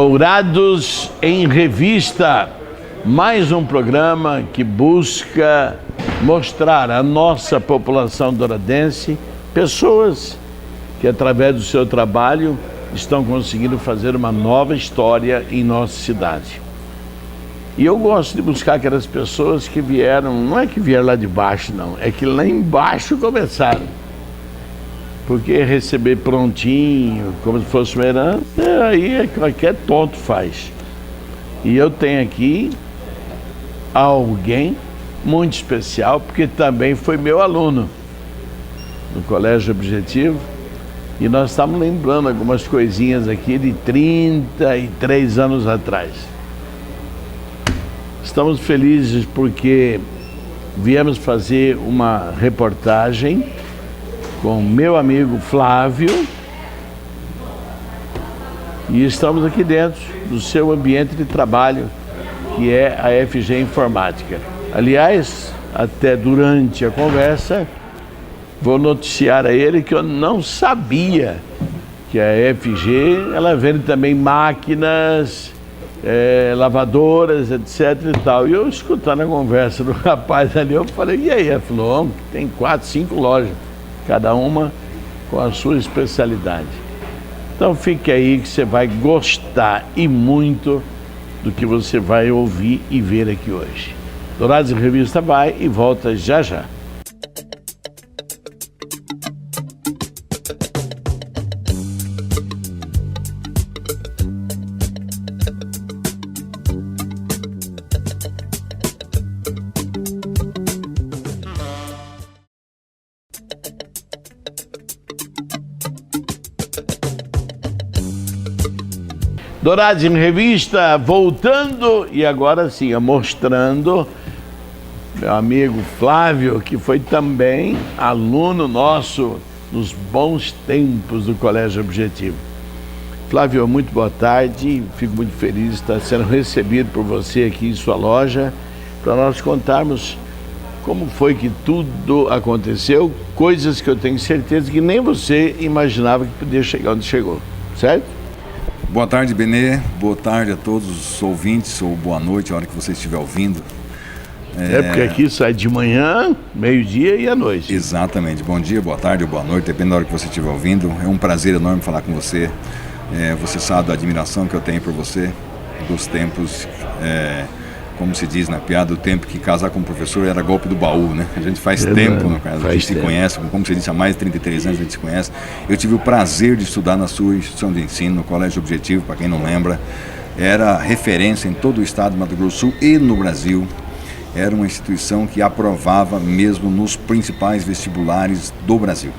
Dourados em Revista, mais um programa que busca mostrar à nossa população douradense pessoas que, através do seu trabalho, estão conseguindo fazer uma nova história em nossa cidade. E eu gosto de buscar aquelas pessoas que vieram, não é que vieram lá de baixo, não, é que lá embaixo começaram. Porque receber prontinho, como se fosse uma herança, aí qualquer tonto faz. E eu tenho aqui alguém muito especial, porque também foi meu aluno no Colégio Objetivo. E nós estamos lembrando algumas coisinhas aqui de 33 anos atrás. Estamos felizes porque viemos fazer uma reportagem com meu amigo Flávio e estamos aqui dentro do seu ambiente de trabalho, que é a FG Informática. Aliás, até durante a conversa, vou noticiar a ele que eu não sabia que a FG, ela vende também máquinas, lavadoras, etc e tal. E eu, escutando a conversa do rapaz ali, eu falei, e aí? Ele falou, tem 4, 5 lojas, cada uma com a sua especialidade. Então fique aí que você vai gostar e muito do que você vai ouvir e ver aqui hoje. Dourados em Revista vai e volta já já. Dourados em Revista, voltando e agora sim, mostrando meu amigo Flávio, que foi também aluno nosso nos bons tempos do Colégio Objetivo. Flávio, muito boa tarde, fico muito feliz de estar sendo recebido por você aqui em sua loja, para nós contarmos como foi que tudo aconteceu, coisas que eu tenho certeza que nem você imaginava que podia chegar onde chegou, certo? Boa tarde, Benê. Boa tarde a todos os ouvintes, ou boa noite, a hora que você estiver ouvindo. Porque aqui sai de manhã, meio-dia e à noite. Exatamente. Bom dia, boa tarde ou boa noite, depende da hora que você estiver ouvindo. É um prazer enorme falar com você. Você sabe da admiração que eu tenho por você, dos tempos, como se diz na piada, o tempo que casar com o professor era golpe do baú, né? A gente faz tempo, no caso, a gente se conhece, como você disse, há mais de 33 anos a gente se conhece. Eu tive o prazer de estudar na sua instituição de ensino, no Colégio Objetivo, para quem não lembra. Era referência em todo o estado do Mato Grosso do Sul e no Brasil. Era uma instituição que aprovava mesmo nos principais vestibulares do Brasil.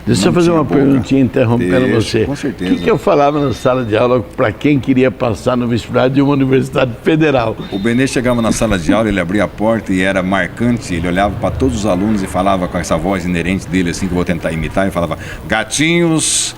Deixa eu fazer uma perguntinha interrompendo você. Com certeza. O que eu falava na sala de aula para quem queria passar no vestibular de uma universidade federal? O Benê chegava na sala de aula, ele abria a porta e era marcante, ele olhava para todos os alunos e falava com essa voz inerente dele, assim, que eu vou tentar imitar, e falava, gatinhos...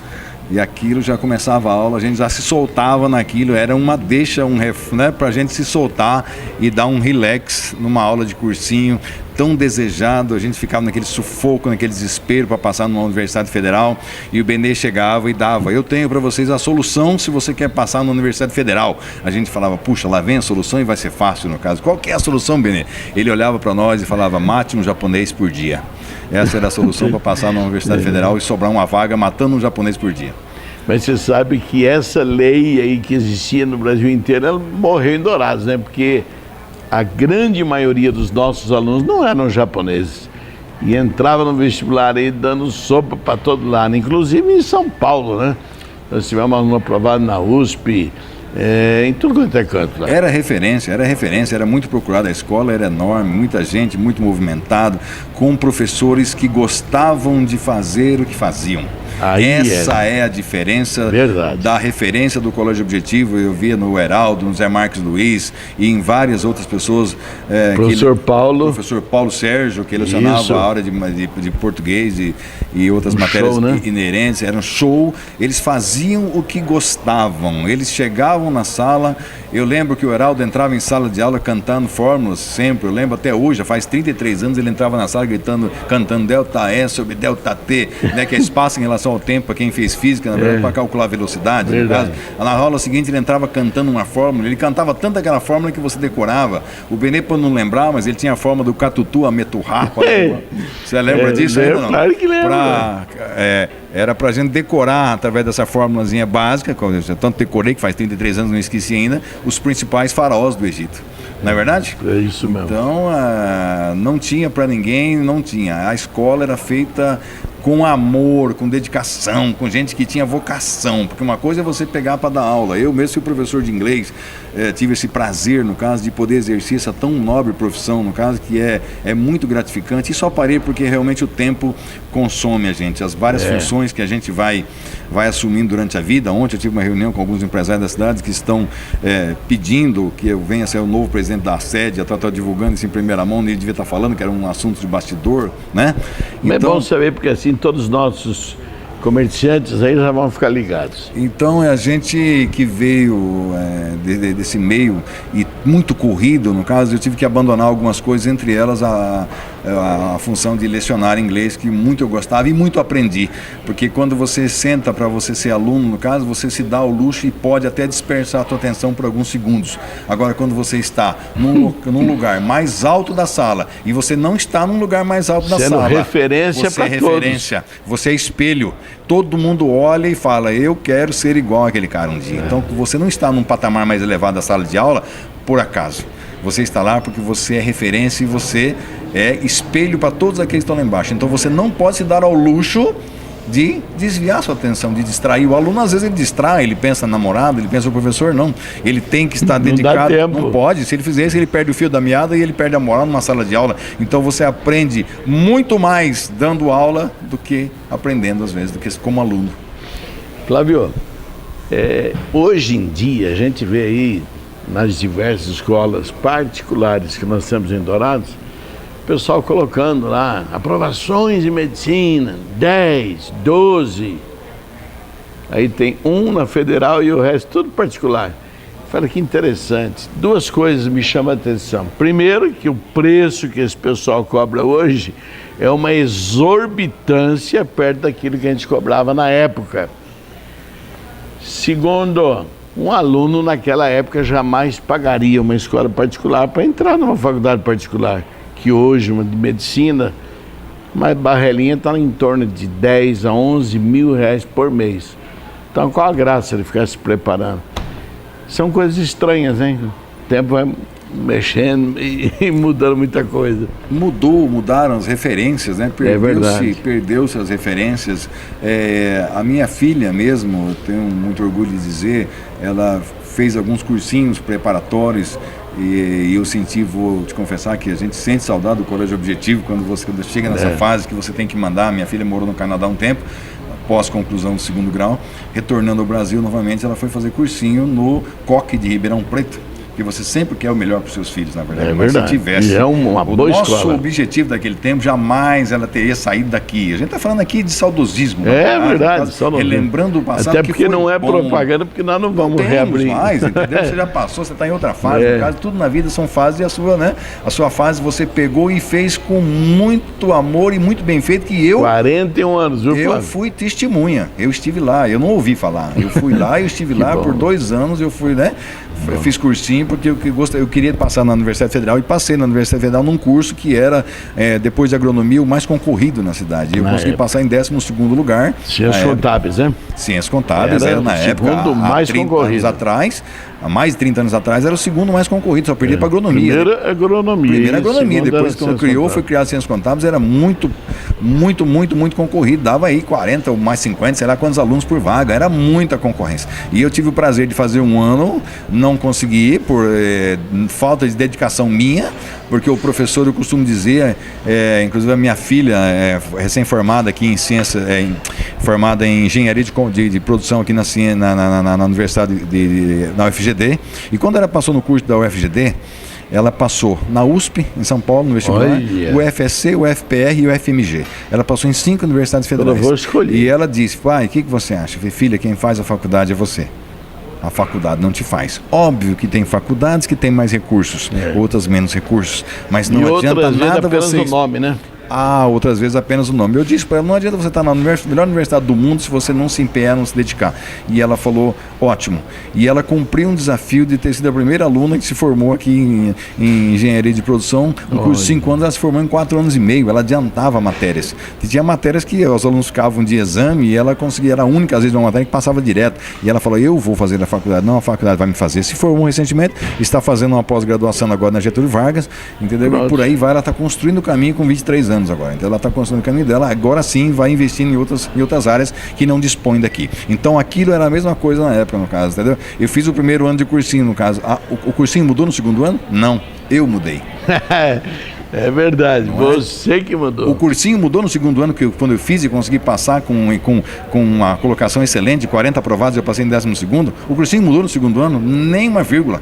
E aquilo já começava a aula, a gente já se soltava naquilo, era uma deixa, né, para a gente se soltar e dar um relax numa aula de cursinho tão desejado. A gente ficava naquele sufoco, naquele desespero para passar numa universidade federal, e o Benê chegava e dava, eu tenho para vocês a solução se você quer passar numa universidade federal. A gente falava, puxa, lá vem a solução e vai ser fácil no caso. Qual que é a solução, Benê? Ele olhava para nós e falava, mate um japonês por dia. Essa era a solução para passar na Universidade Federal e sobrar uma vaga matando um japonês por dia. Mas você sabe que essa lei aí que existia no Brasil inteiro, ela morreu em Dourados, né? Porque a grande maioria dos nossos alunos não eram japoneses. E entrava no vestibular aí dando sopa para todo lado, inclusive em São Paulo, né? Nós tivemos um aluno aprovado na USP, em tudo quanto é canto lá. Era referência, era muito procurada a escola, era enorme, muita gente, muito movimentado, com professores que gostavam de fazer o que faziam. Essa é a diferença da referência do Colégio Objetivo. Eu via no Heraldo, no Zé Marques Luiz e em várias outras pessoas. Professor Paulo Sérgio, que lecionava a aula de português e outras matérias inerentes. Era um show. Eles faziam o que gostavam. Eles chegavam na sala. Eu lembro que o Heraldo entrava em sala de aula cantando fórmulas sempre. Eu lembro até hoje, já faz 33 anos, ele entrava na sala cantando delta E sobre delta T, né, que é espaço em relação só o tempo para quem fez física, na verdade, para calcular a velocidade. No caso, na aula seguinte ele entrava cantando uma fórmula, ele cantava tanto aquela fórmula que você decorava. O Benê pode não lembrar, mas ele tinha a fórmula do catutu ameturrá. Você lembra disso ainda não? Claro que lembra. Era pra gente decorar, através dessa fórmulazinha básica, que eu tanto decorei que faz 33 anos, não esqueci ainda, os principais faraós do Egito. Não é verdade? É isso mesmo. Então, não tinha para ninguém, não tinha. A escola era feita com amor, com dedicação, com gente que tinha vocação, porque uma coisa é você pegar para dar aula. Eu mesmo fui professor de inglês, tive esse prazer, no caso, de poder exercer essa tão nobre profissão, no caso, que é muito gratificante, e só parei porque realmente o tempo consome a gente, as várias funções que a gente vai assumindo durante a vida. Ontem eu tive uma reunião com alguns empresários da cidade que estão pedindo que eu venha ser o novo presidente da sede, até estou divulgando isso em primeira mão, ele devia estar falando que era um assunto de bastidor, né? Então, é bom saber, porque assim todos os nossos comerciantes aí já vão ficar ligados. Então é a gente que veio desse meio e muito corrido, no caso, eu tive que abandonar algumas coisas, entre elas a função de lecionar inglês, que muito eu gostava e muito aprendi, porque quando você senta para você ser aluno, no caso, você se dá o luxo e pode até dispersar a tua atenção por alguns segundos. Agora, quando você está num lugar mais alto da sala e você não está num lugar mais alto da sala, referência você é todos. referência, você é espelho. Todo mundo olha e fala, eu quero ser igual àquele cara um dia. Então, você não está num patamar mais elevado da sala de aula por acaso. Você está lá porque você é referência e você é espelho para todos aqueles que estão lá embaixo. Então, você não pode se dar ao luxo de desviar sua atenção, de distrair o aluno. Às vezes ele distrai, ele pensa na namorada, ele pensa no professor, não. Ele tem que estar dedicado, não pode. Se ele fizer isso, ele perde o fio da meada e ele perde a moral numa sala de aula. Então você aprende muito mais dando aula do que aprendendo, às vezes, do que como aluno. Flávio, hoje em dia a gente vê aí nas diversas escolas particulares que nós temos em Dourados, pessoal colocando lá aprovações em medicina, 10, 12, aí tem um na federal e o resto tudo particular. Olha que interessante, duas coisas me chamam a atenção. Primeiro, que o preço que esse pessoal cobra hoje é uma exorbitância perto daquilo que a gente cobrava na época. Segundo, um aluno naquela época jamais pagaria uma escola particular para entrar numa faculdade particular, que hoje, uma de medicina, uma barrelinha está em torno de 10 a 11 mil reais por mês. Então, qual a graça de ficar se preparando? São coisas estranhas, hein? O tempo vai mexendo e mudando muita coisa. Mudaram as referências, né? Perdeu-se as referências. A minha filha mesmo, eu tenho muito orgulho de dizer, ela fez alguns cursinhos preparatórios. E eu vou te confessar que a gente sente saudade do colégio objetivo quando chega nessa fase que você tem que mandar. Minha filha morou no Canadá há um tempo, após conclusão do 2º grau, retornando ao Brasil novamente, ela foi fazer cursinho no COC de Ribeirão Preto, que você sempre quer o melhor para os seus filhos, na verdade. Mas se tivesse uma boa nosso escola. Objetivo daquele tempo, jamais ela teria saído daqui. A gente está falando aqui de saudosismo. Verdade. Relembrando o passado. Até porque que foi não é bom. Propaganda, porque nós não vamos reabrir. Mais, entendeu? Você já passou, você está em outra fase. No caso, tudo na vida são fases, e a sua fase você pegou e fez com muito amor e muito bem feito, que eu... 41 anos, viu, Eu fui testemunha. Eu estive lá, eu não ouvi falar. Eu fui lá, eu estive lá por 2 anos, eu fui, né? Eu fiz cursinho porque eu queria passar na Universidade Federal e passei na Universidade Federal num curso que era, depois de agronomia, o mais concorrido na cidade. Eu consegui passar em 12º lugar. Ciências contábeis, né? Ciências contábeis, era na época, há 30 anos atrás. Há mais de 30 anos atrás era o 2º mais concorrido, só perdia para agronomia. Primeira agronomia. Depois que foi criado Ciências Contábeis, era muito concorrido, dava aí 40 ou mais 50, sei lá quantos alunos por vaga, era muita concorrência. E eu tive o prazer de fazer um ano, não consegui por falta de dedicação minha, porque o professor, eu costumo dizer, inclusive a minha filha, recém-formada aqui em ciência, formada em engenharia de produção aqui na Universidade na UFGD, e quando ela passou no curso da UFGD, ela passou na USP, em São Paulo, no vestibular, o UFSC, o UFPR e o UFMG. Ela passou em 5 universidades federais. Eu vou escolher. E ela disse, pai, o que você acha? Eu falei, filha, quem faz a faculdade é você. A faculdade não te faz. Óbvio que tem faculdades que têm mais recursos, outras menos recursos, mas não adianta nada apenas você... o nome, né? outras vezes apenas o nome. Eu disse para ela, não adianta você estar na melhor universidade do mundo se você não se empenhar, não se dedicar. E ela falou, ótimo. E ela cumpriu um desafio de ter sido a primeira aluna que se formou aqui em engenharia de produção. No curso de 5 anos, ela se formou em 4 anos e meio. Ela adiantava matérias. E tinha matérias que os alunos ficavam de exame e ela conseguia, era a única, às vezes, uma matéria que passava direto. E ela falou, eu vou fazer da faculdade, não a faculdade vai me fazer. Se formou recentemente, está fazendo uma pós-graduação agora na Getúlio Vargas, entendeu? E por aí vai, ela está construindo o caminho com 23 anos agora. Então ela está construindo o caminho dela, agora sim vai investir em outras áreas que não dispõem daqui. Então aquilo era a mesma coisa na época, no caso, entendeu? Eu fiz o primeiro ano de cursinho, no caso. O cursinho mudou no segundo ano? Não, eu mudei. É verdade, você que mudou. O cursinho mudou no segundo ano, quando eu fiz e consegui passar com uma colocação excelente, 40 aprovados, eu passei em 12º. O cursinho mudou no segundo ano, nem uma vírgula.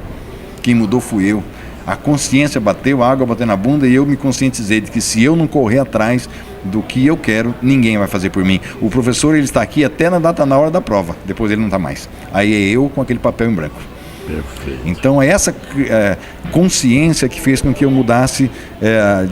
Quem mudou fui eu. A consciência bateu, a água bateu na bunda e eu me conscientizei de que se eu não correr atrás do que eu quero, ninguém vai fazer por mim. O professor, ele está aqui até na hora da prova, depois ele não está mais. Aí é eu com aquele papel em branco. Perfeito. Então é essa consciência que fez com que eu mudasse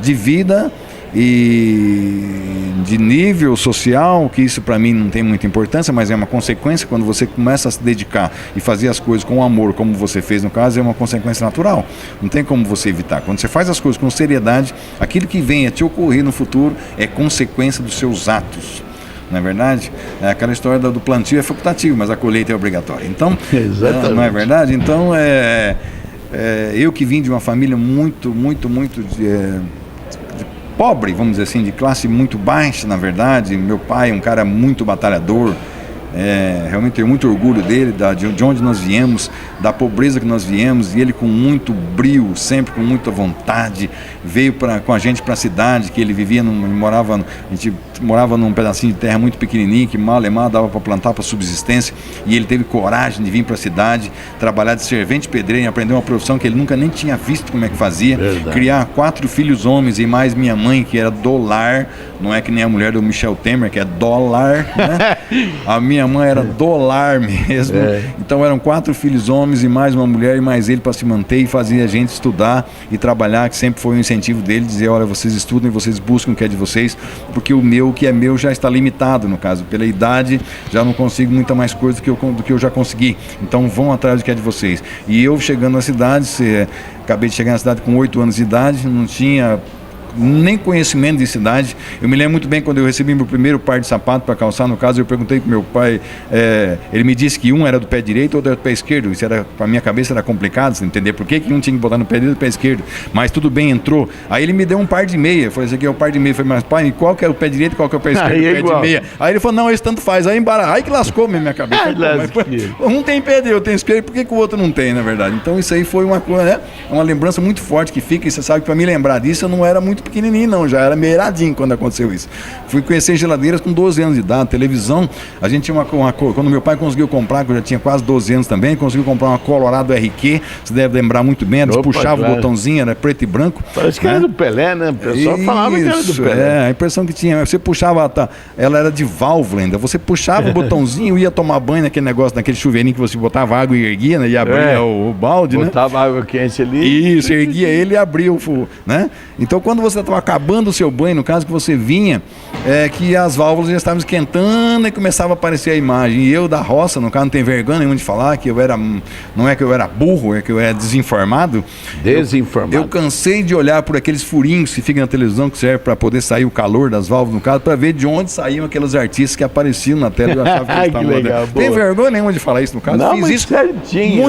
de vida e de nível social, que isso para mim não tem muita importância, mas é uma consequência. Quando você começa a se dedicar e fazer as coisas com amor, como você fez no caso, é uma consequência natural, não tem como você evitar. Quando você faz as coisas com seriedade, aquilo que vem a te ocorrer no futuro é consequência dos seus atos. Não é verdade? É aquela história do plantio é facultativo, mas a colheita é obrigatória. Então, não é verdade? Então, eu que vim de uma família muito pobre, vamos dizer assim, de classe muito baixa, na verdade. Meu pai é um cara muito batalhador. Realmente tenho muito orgulho dele, de onde nós viemos, da pobreza que nós viemos, e ele com muito brio, sempre com muita vontade, veio com a gente para a cidade, que ele vivia, a gente morava num pedacinho de terra muito pequenininho, que mal dava para plantar para subsistência, e ele teve coragem de vir para a cidade, trabalhar de servente pedreiro, aprender uma profissão que ele nunca nem tinha visto como é que fazia. Verdade. Criar 4 filhos homens e mais minha mãe, que era do lar, não é que nem a mulher do Michel Temer, que é dólar, né? A minha mãe era do lar mesmo. Então eram 4 filhos homens e mais uma mulher e mais ele para se manter, e fazia a gente estudar e trabalhar, que sempre foi um incentivo dele, dizer, olha, vocês estudam e vocês buscam o que é de vocês, porque o que é meu já está limitado, no caso, pela idade, já não consigo muita mais coisa do que eu já consegui, então vão atrás do que é de vocês. E eu chegando na cidade, acabei de chegar na cidade com 8 anos de idade, não tinha nem conhecimento de cidade. Eu me lembro muito bem quando eu recebi meu primeiro par de sapato para calçar, no caso, eu perguntei para meu pai, ele me disse que um era do pé direito, outro era do pé esquerdo. Isso era, para minha cabeça era complicado, você entender por que um tinha que botar no pé direito e no pé esquerdo, mas tudo bem, entrou. Aí ele me deu um par de meia, eu falei, esse aqui é o par de meia. Eu falei, mas pai, qual que é o pé direito e qual que é o pé esquerdo? Pé de meia. Aí ele falou, não, esse tanto faz. Aí embaraçou, aí que lascou minha cabeça. Um tem pé direito, eu tenho esquerdo, por que o outro não tem, na verdade? Então isso aí foi uma coisa, né? Uma lembrança muito forte que fica, e você sabe que para me lembrar disso eu não era muito pequenininho, não, já era meiradinho quando aconteceu isso. Fui conhecer geladeiras com 12 anos de idade, televisão, a gente tinha quando meu pai conseguiu comprar, que eu já tinha quase 12 anos também, conseguiu comprar uma Colorado RQ, você deve lembrar muito bem, eles puxavam o botãozinho, era preto e branco. Parece que era do Pelé, né? O pessoal falava que era do Pelé. A impressão que tinha, você puxava, ela era de válvula ainda, você puxava o botãozinho, ia tomar banho naquele negócio, naquele chuveirinho que você botava água e erguia, né? E abria o balde, botava água quente ali. Isso, erguia ele e abria o né? Então quando você estava acabando o seu banho, no caso que você vinha, que as válvulas já estavam esquentando e começava a aparecer a imagem. E eu da roça, no caso, não tenho vergonha nenhuma de falar que eu era, não é que eu era burro, é que eu era desinformado. Eu cansei de olhar por aqueles furinhos que ficam na televisão, que serve para poder sair o calor das válvulas, no caso, para ver de onde saíam aqueles artistas que apareciam na tela. Eu achava que eles estavam legal, tem vergonha nenhuma de falar isso, no caso. Não, fiz isso certinho,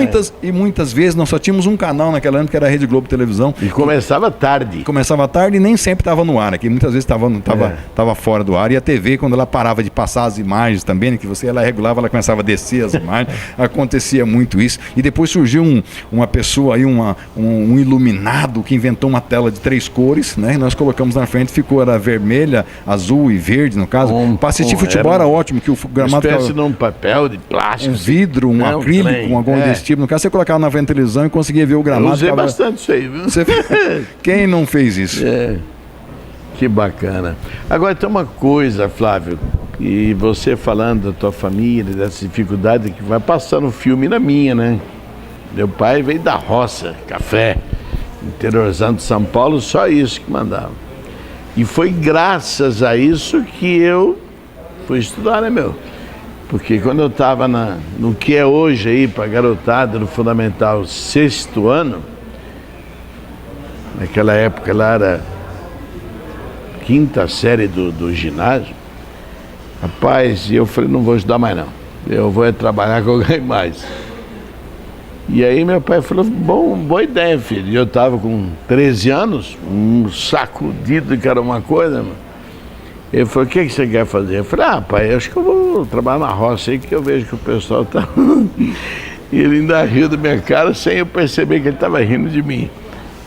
muitas vezes. Nós só tínhamos um canal naquela ano, que era a Rede Globo Televisão. E começava tarde. Começava tarde e nem sempre estava no ar, aqui muitas vezes estava fora do ar. E a TV, quando ela parava de passar as imagens também, né, que ela regulava, ela começava a descer as imagens. Acontecia muito isso. E depois surgiu uma pessoa aí, um iluminado, que inventou uma tela de 3 cores, né? E nós colocamos na frente, era vermelha, azul e verde, no caso. Para assistir futebol era ótimo, que o gramado... Uma espécie de um papel de plástico. Um vidro, um acrílico, um algum desse tipo. No caso, você colocava na frente da televisão e conseguia ver o gramado. Eu usei bastante isso aí, viu? Quem não fez isso? Que bacana. Agora tem uma coisa, Flávio, e você falando da tua família, dessa dificuldade que vai passando o filme na minha, né? Meu pai veio da roça, café, interiorzão de São Paulo, só isso que mandava. E foi graças a isso que eu fui estudar, né, meu? Porque quando eu estava no que é hoje aí para garotada no Fundamental 6º ano, naquela época lá era 5ª série do ginásio, rapaz, eu falei, não vou estudar mais não, eu vou trabalhar que eu ganho mais. E aí meu pai falou, boa ideia, filho. E eu estava com 13 anos, um sacudido que era uma coisa, mano. Ele falou, o que você quer fazer? Eu falei, pai, acho que eu vou trabalhar na roça aí, que eu vejo que o pessoal tá... E ele ainda riu da minha cara sem eu perceber que ele estava rindo de mim.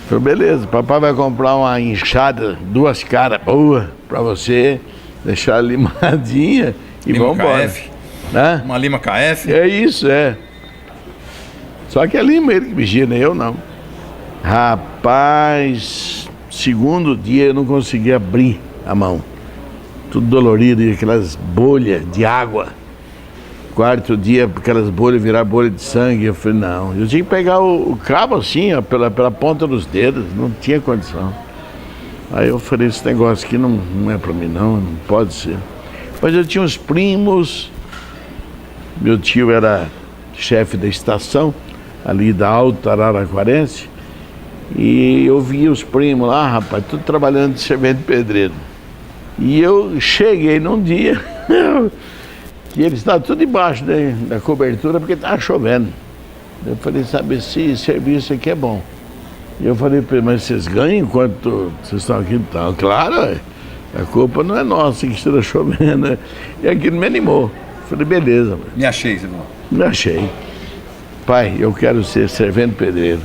Eu falei, beleza, papai vai comprar uma enxada, 2 caras boas pra você, deixar limadinha e Lima vamos embora. KF. Né? Uma Lima KF? É isso, é. Só que é Lima ele que vigia, nem eu não. Rapaz, segundo dia eu não conseguia abrir a mão. Tudo dolorido e aquelas bolhas de água. 4º dia, aquelas bolhas virar bolha de sangue. Eu falei, não. Eu tinha que pegar o cabo assim, ó, pela ponta dos dedos. Não tinha condição. Aí eu falei, esse negócio aqui não é pra mim não pode ser. Mas eu tinha uns primos. Meu tio era chefe da estação, ali da Alta Araraquarense. E eu via os primos lá, rapaz, tudo trabalhando de servente pedreiro. E eu cheguei num dia que eles estavam tudo embaixo da cobertura porque estava chovendo. Eu falei, sabe, esse serviço aqui é bom. E eu falei para ele, mas vocês ganham enquanto vocês estão aqui? Então, claro, a culpa não é nossa que esteja chovendo. E aquilo me animou. Eu falei, beleza. Mano. Me achei, você falou. Me achei. Pai, eu quero ser servente pedreiro.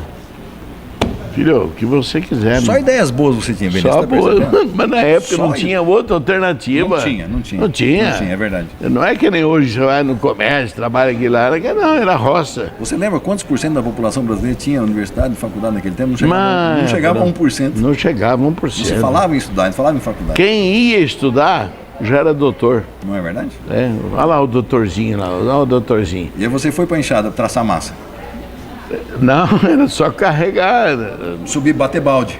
Filho, o que você quiser. Só ideias boas você tinha, Benito. Só boas, mas na época não tinha outra alternativa. Não tinha, é verdade. Não é que nem hoje você vai no comércio, trabalha aqui lá, não, era roça. Você lembra quantos por cento da população brasileira tinha universidade, faculdade naquele tempo? Não chegava a 1%. Não chegava a 1%. Você falava em estudar, não falava em faculdade. Quem ia estudar já era doutor. Não é verdade? É, olha lá o doutorzinho lá, olha o doutorzinho. E aí você foi para a enxada traçar massa? Não, era só carregar. Subir, bater balde.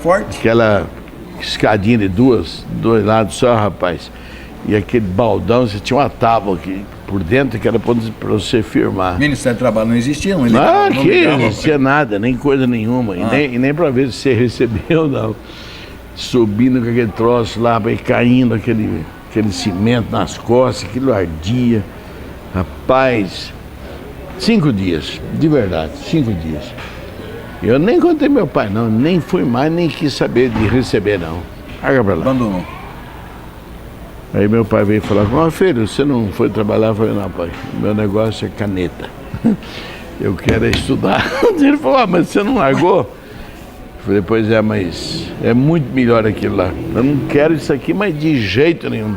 Forte. Aquela escadinha de dois lados só, rapaz. E aquele baldão, você tinha uma tábua aqui por dentro que era para você firmar. Ministério do Trabalho não existia, não? Aqui não existia nada, nem coisa nenhuma. E nem para ver se você recebeu, não. Subindo com aquele troço lá, e caindo aquele cimento nas costas, aquilo ardia. Rapaz, 5 dias, de verdade, 5 dias. Eu nem contei meu pai, não, nem fui mais, nem quis saber de receber, não. Larga pra lá. Abandonou. Aí meu pai veio falar, filho, você não foi trabalhar? Eu falei, não, pai, meu negócio é caneta. Eu quero é estudar. Ele falou, mas você não largou? Eu falei, pois é, mas é muito melhor aquilo lá. Eu não quero isso aqui, mas de jeito nenhum.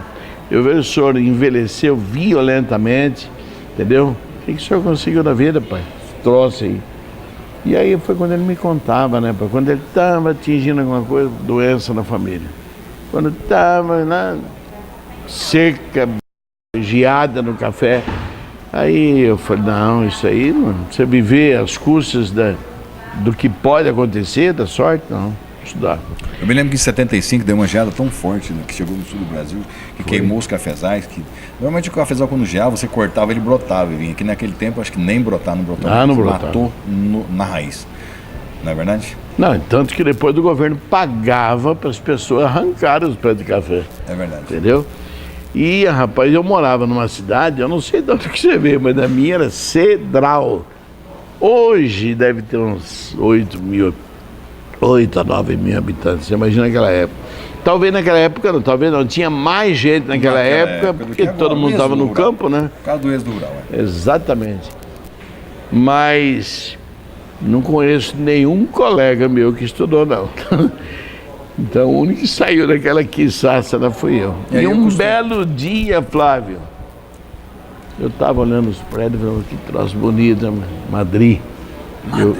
Eu vejo o senhor envelheceu violentamente, entendeu? O que o senhor conseguiu na vida, pai? Troço aí. E aí foi quando ele me contava, né, pai? Quando ele estava atingindo alguma coisa, doença na família. Quando estava na seca, geada no café. Aí eu falei, não, isso aí, mano, você viver às custas do que pode acontecer, da sorte, não. Estudar. Eu me lembro que em 75 deu uma geada tão forte, né, que chegou no sul do Brasil, que queimou os cafezais. Normalmente o cafezal, quando geava, você cortava, ele brotava e vinha. Aqui naquele tempo, acho que nem brotar, não brotava. Não brotava. Matou na raiz. Não é verdade? Não, tanto que depois do governo pagava para as pessoas arrancarem os pés de café. É verdade. Entendeu? E, rapaz, eu morava numa cidade, eu não sei de onde que você veio, mas a minha era Cedral. Hoje deve ter uns 8 a 9 mil habitantes. Você imagina naquela época. Talvez naquela época não, talvez não. Tinha mais gente naquela época porque todo mundo estava no campo, né? Por causa do êxodo rural. Exatamente. Mas não conheço nenhum colega meu que estudou, não. Então o único que saiu daquela quiçaça fui eu. E um belo dia, Flávio, eu estava olhando os prédios e falei, que troço bonito, Madrid. Eu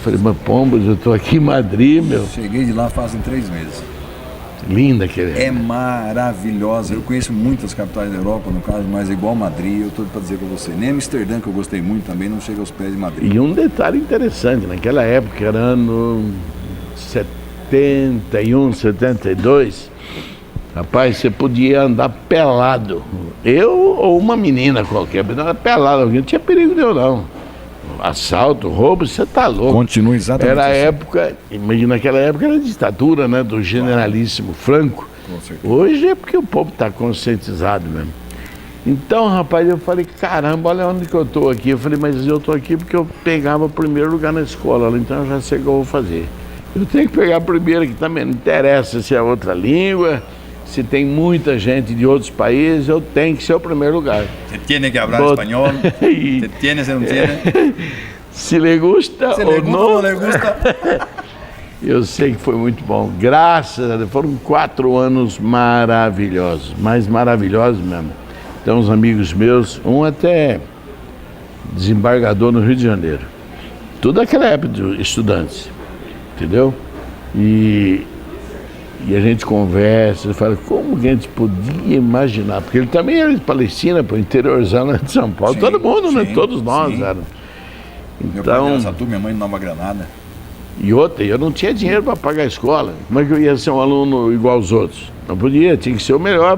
falei, mas pombos, eu estou aqui em Madrid, meu. Cheguei de lá fazem 3 meses. Linda aquele. É maravilhosa. Eu conheço muitas capitais da Europa, no caso, mas igual Madrid, eu estou para dizer para você. Nem Amsterdã, que eu gostei muito, também não chega aos pés de Madrid. E um detalhe interessante, naquela época, era ano 71, 72, rapaz, você podia andar pelado. Eu ou uma menina qualquer, mas não era pelado, não tinha perigo nenhum, não. Assalto, roubo, você tá louco. Continua exatamente Era a assim. época, imagina, naquela época era a ditadura, né, do generalíssimo Franco. Com certeza. Hoje é porque o povo está conscientizado mesmo. Então, rapaz, eu falei, caramba, olha onde que eu estou aqui. Eu falei, mas eu estou aqui porque eu pegava o primeiro lugar na escola, então eu já sei o que eu vou fazer. Eu tenho que pegar primeiro aqui também, não interessa se é outra língua, se tem muita gente de outros países, eu tenho que ser o primeiro lugar. Você tem que falar espanhol, você tem, você não tem. Se lhe gusta Se ou le gusta não, ou não le gusta. eu sei que foi muito bom. Graças a Deus, foram 4 anos maravilhosos, mas maravilhosos mesmo. Então, uns amigos meus, um até desembargador no Rio de Janeiro. Tudo aquela época de estudantes, entendeu? E a gente conversa, fala, como que a gente podia imaginar? Porque ele também era de Palestina, para o interiorzão de São Paulo. Sim, todo mundo, né? sim, Todos nós sim. eram. Meu pai de Então, Araçatu, minha mãe de Nova Granada. e outra, eu não tinha dinheiro para pagar a escola. Como é que eu ia ser um aluno igual aos outros? Não podia, tinha que ser o melhor,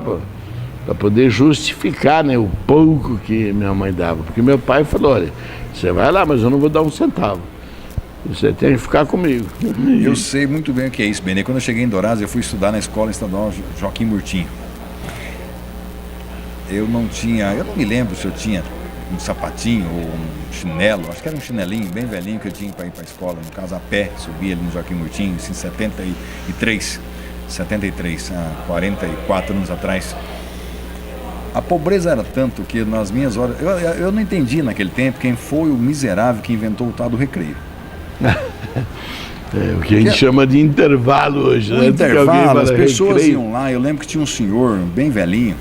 para poder justificar, né, o pouco que minha mãe dava. Porque meu pai falou, olha, você vai lá, mas eu não vou dar um centavo. Você tem que ficar comigo. Eu sei muito bem o que é isso, Benê. Quando eu cheguei em Dourados, eu fui estudar na escola estadual Joaquim Murtinho. Eu não me lembro se eu tinha um sapatinho ou um chinelo, acho que era um chinelinho bem velhinho que eu tinha para ir para a escola, no caso a pé, subia ali no Joaquim Murtinho, isso em 73, há 44 anos atrás. A pobreza era tanto que nas minhas horas, eu não entendi naquele tempo quem foi o miserável que inventou o tal do recreio. O que a gente chama de intervalo hoje, No né? intervalo, as pessoas recreio. iam lá, eu lembro que tinha um senhor bem velhinho,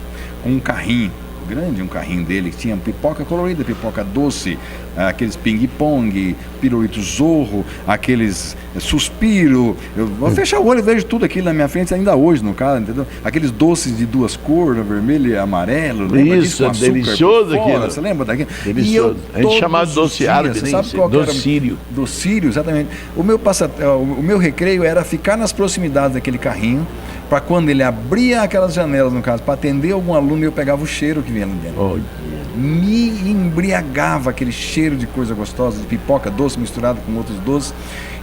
com um carrinho, grande um carrinho dele, que tinha pipoca colorida, pipoca doce, aqueles ping-pong, pirulito zorro, aqueles suspiro, eu vou fechar o olho e vejo tudo aquilo na minha frente ainda hoje, no caso, entendeu? Aqueles doces de 2 cores, vermelho e amarelo, lembra Isso, disso, com é açúcar delicioso por fora, aquilo. você lembra daquilo? Delicioso. E eu, A gente todos chamava de os doce dias, árabe, você né? sabe qual que era? Docírio. Docírio, exatamente. O meu recreio era ficar nas proximidades daquele carrinho, para quando ele abria aquelas janelas, no caso, para atender algum aluno, eu pegava o cheiro que vinha ali dentro. Oh, Me embriagava aquele cheiro de coisa gostosa, de pipoca doce misturado com outros doces.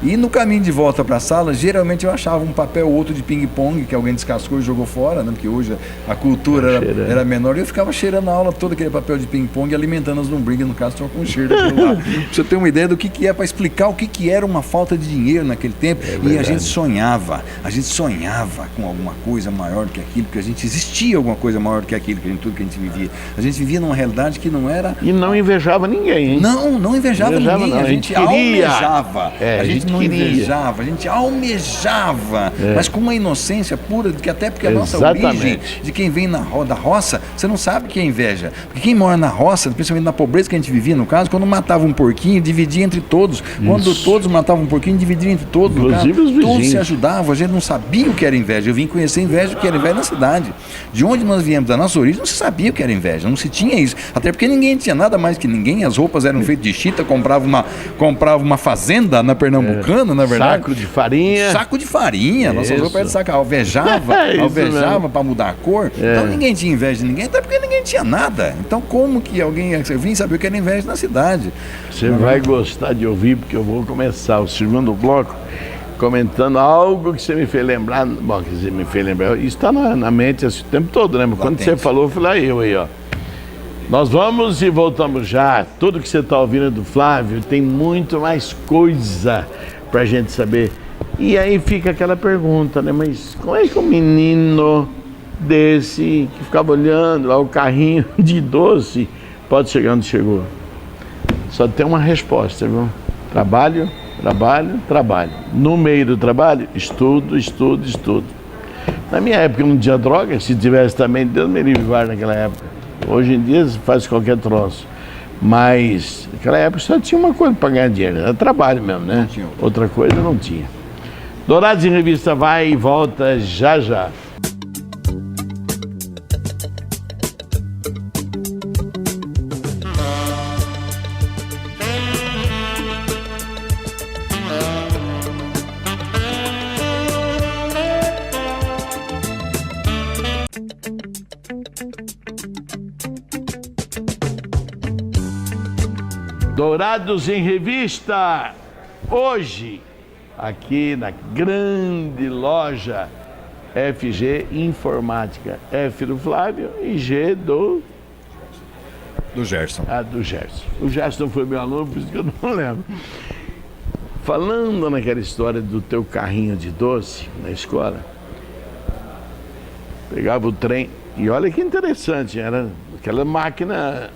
E no caminho de volta para a sala, geralmente eu achava um papel ou outro de ping-pong que alguém descascou e jogou fora, né? Porque hoje a cultura era menor. E eu ficava cheirando a aula todo aquele papel de ping-pong, alimentando as lombrigas, no caso, só com o cheiro daquilo lá. Pra você ter uma ideia do que é, para explicar o que era uma falta de dinheiro naquele tempo. E a gente sonhava com alguma coisa maior do que aquilo, porque a gente existia alguma coisa maior do que aquilo, tudo que a gente vivia. A gente vivia numa realidade que não era... E não invejava ninguém, hein? Não invejava ninguém. Não. A gente queria. almejava. A gente não queria. invejava, a gente almejava, mas com uma inocência pura, que até porque a nossa Exatamente. origem, de quem vem da roça, você não sabe que é inveja. Porque quem mora na roça, principalmente na pobreza que a gente vivia, no caso, quando matava um porquinho, dividia entre todos. Quando todos matavam um porquinho, dividia entre todos. Inclusive os vizinhos. Todos se ajudavam, a gente não sabia o que era inveja. Eu vim conhecer inveja, o que era inveja na cidade. De onde nós viemos, da nossa origem, não se sabia o que era inveja, não se tinha isso. Até porque ninguém tinha nada mais que ninguém, as roupas eram feitas de chita, comprava uma fazenda na Pernambucana, na verdade. Saco de farinha. Saco de farinha. Nossa Isso. roupa era de saco. Alvejava Isso para mudar a cor. Então ninguém tinha inveja de ninguém, até porque ninguém tinha nada. Então como que alguém... Eu vim saber o que era inveja na cidade. Você vai gostar de ouvir, porque eu vou começar o segundo bloco comentando algo que você me fez lembrar. Bom, que você me fez lembrar. Isso está na mente esse tempo todo, né? Mas quando você falou, eu falei, eu aí, ó. Nós vamos e voltamos já. Tudo que você está ouvindo do Flávio tem muito mais coisa para a gente saber. E aí fica aquela pergunta, né? Mas como é que um menino desse, que ficava olhando lá o carrinho de doce, pode chegar onde chegou? Só tem uma resposta, viu? Trabalho, trabalho, trabalho. No meio do trabalho, estudo, estudo, estudo. Na minha época não tinha droga, se tivesse também, Deus me livre naquela época. Hoje em dia você faz qualquer troço. Mas naquela época só tinha uma coisa para ganhar dinheiro, era trabalho mesmo, né? Outra coisa não tinha. Dourados em Revista vai e volta já já. Dourados em Revista, hoje, aqui na grande loja FG Informática. F do Flávio e G do Gerson. Do Gerson. O Gerson foi meu aluno, por isso que eu não lembro. Falando naquela história do teu carrinho de doce na escola, pegava o trem, e olha que interessante, era aquela máquina,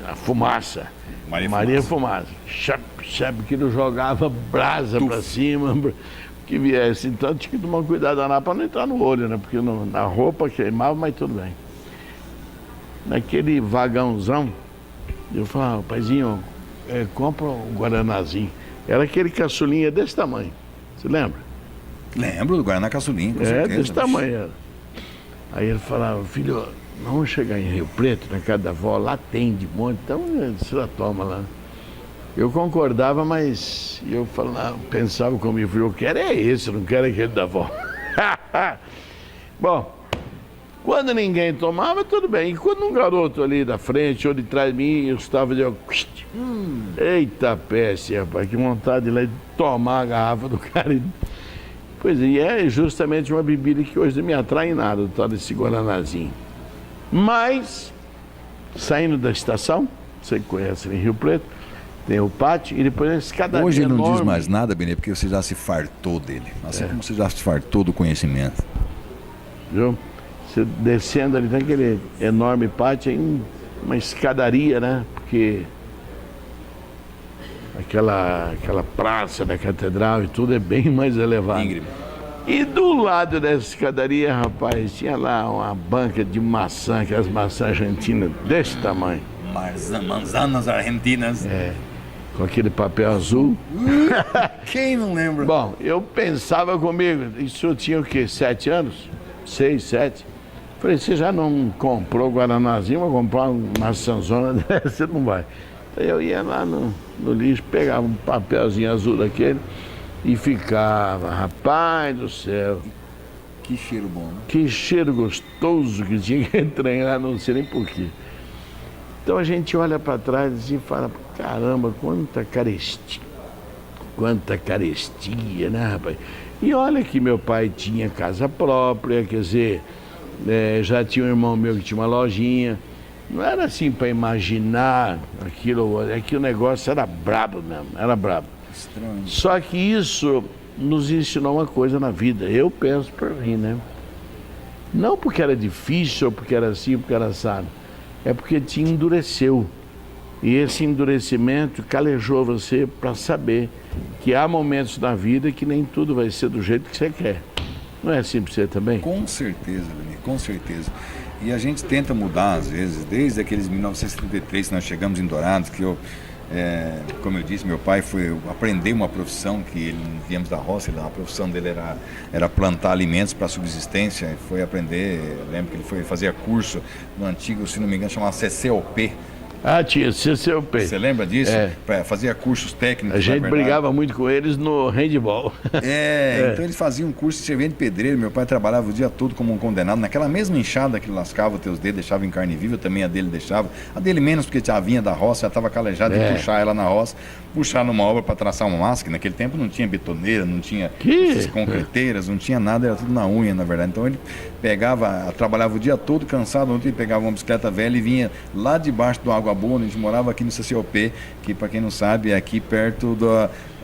a fumaça. Maria Fumaça. Chap, que não jogava brasa pra cima, que viesse. Então tinha que tomar cuidado lá para não entrar no olho, né? Porque na roupa queimava, mas tudo bem. Naquele vagãozão, eu falava, paizinho, compra um guaranazinho. Era aquele caçulinha desse tamanho. Você lembra? Lembro do Guaraná Caçulinha, com certeza. Desse tamanho era. Aí ele falava, filho, vamos chegar em Rio Preto, na casa da avó, lá tem de monte, então você lá toma lá. Eu concordava, mas eu falava, pensava comigo, eu quero é esse, eu não quero aquele da avó. Bom, quando ninguém tomava, tudo bem. E quando um garoto ali da frente ou de trás de mim, eu estava de... Eita peste, rapaz, que vontade de ir lá e tomar a garrafa do cara. Pois é, e é justamente uma bebida que hoje não me atrai em nada, o tal desse guaranazinho. Mas, saindo da estação, você conhece em Rio Preto, tem o pátio e depois a escadaria. Hoje ele não enorme. diz mais nada, Benê, porque você já se fartou dele. Assim como você já se fartou do conhecimento. Viu? Você descendo ali, tem aquele enorme pátio, aí uma escadaria, né? Porque aquela praça da catedral e tudo é bem mais elevado. Íngreme. E do lado dessa escadaria, rapaz, tinha lá uma banca de maçã, aquelas maçãs argentinas desse tamanho. Manzanas argentinas. Com aquele papel azul. Quem não lembra? Bom, eu pensava comigo, isso eu tinha o quê? 7 anos? 6, 7. Falei, você já não comprou Guaranazinho, vou comprar uma maçãzona dessa, você não vai. Então eu ia lá no lixo, pegava um papelzinho azul daquele e ficava, rapaz do céu. Que cheiro bom, né? Que cheiro gostoso que tinha que entrar, não sei nem porquê. Então a gente olha para trás e fala, caramba, quanta carestia, né, rapaz? E olha que meu pai tinha casa própria, quer dizer, já tinha um irmão meu que tinha uma lojinha. Não era assim para imaginar aquilo, é que o negócio era brabo mesmo, era brabo. Estranho. Só que isso nos ensinou uma coisa na vida, eu penso por mim, né? Não porque era difícil, ou porque era assim, porque era assado. É porque te endureceu. E esse endurecimento calejou você para saber que há momentos na vida que nem tudo vai ser do jeito que você quer. Não é assim para você também? Com certeza, Benê, com certeza. E a gente tenta mudar, às vezes, desde aqueles 1933 que nós chegamos em Dourados, que como eu disse, meu pai foi aprender uma profissão que ele viemos da roça, a profissão dele era plantar alimentos para subsistência, foi aprender, eu lembro que ele foi fazer curso no antigo, se não me engano, chamava CCOP. Ah, tinha CCOP. Você lembra disso? Fazia cursos técnicos. A gente brigava muito com eles no handball. Então eles faziam um curso de servente pedreiro. Meu pai trabalhava o dia todo como um condenado. Naquela mesma enxada que ele lascava teus dedos, deixava em carne viva, também a dele deixava. A dele menos, porque já vinha da roça, já estava calejado de puxar ela na roça, puxar numa obra para traçar uma massa, que naquele tempo não tinha betoneira, não tinha essas concreteiras, não tinha nada, era tudo na unha, na verdade. Então ele trabalhava o dia todo cansado, ontem ele pegava uma bicicleta velha e vinha lá debaixo do Água Boa, a gente morava aqui no CCOP, que para quem não sabe é aqui perto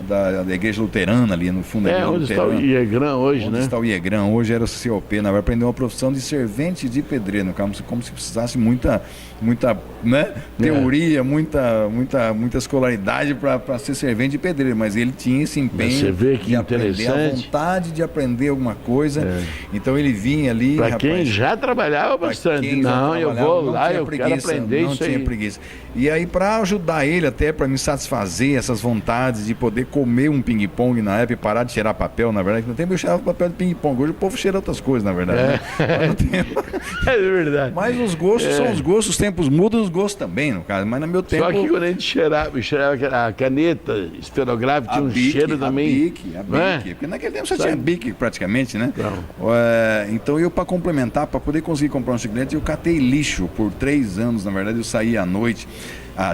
da igreja luterana, ali no fundo da igreja onde luterana. Está o IEGRAM hoje, onde está o IEGRAM, hoje era o CCOP, na verdade aprendeu uma profissão de servente de pedreiro, como se precisasse muita teoria, muita escolaridade para ser servente de pedreiro, mas ele tinha esse empenho você vê que de aprender, a interessante. vontade de aprender alguma coisa, então ele vinha ali... Para quem já trabalhava bastante, eu vou lá, eu quero aprender isso aí. Não tinha preguiça. E aí para ajudar ele, até para me satisfazer essas vontades de poder comer um ping-pong na época e parar de cheirar papel, na verdade, no tempo eu cheirava papel de ping-pong, hoje o povo cheira outras coisas, na verdade. Né? É verdade. Mas os gostos são os gostos, os tempos mudam, os gostos também, no caso, mas no meu tempo... Só que quando a gente cheirava a caneta esferográfica, tinha um cheiro também. A bique, porque naquele tempo só tinha bique praticamente, né? Então eu, para complementar, para poder conseguir comprar um chiclete, eu catei lixo por 3 anos, na verdade, eu saía à noite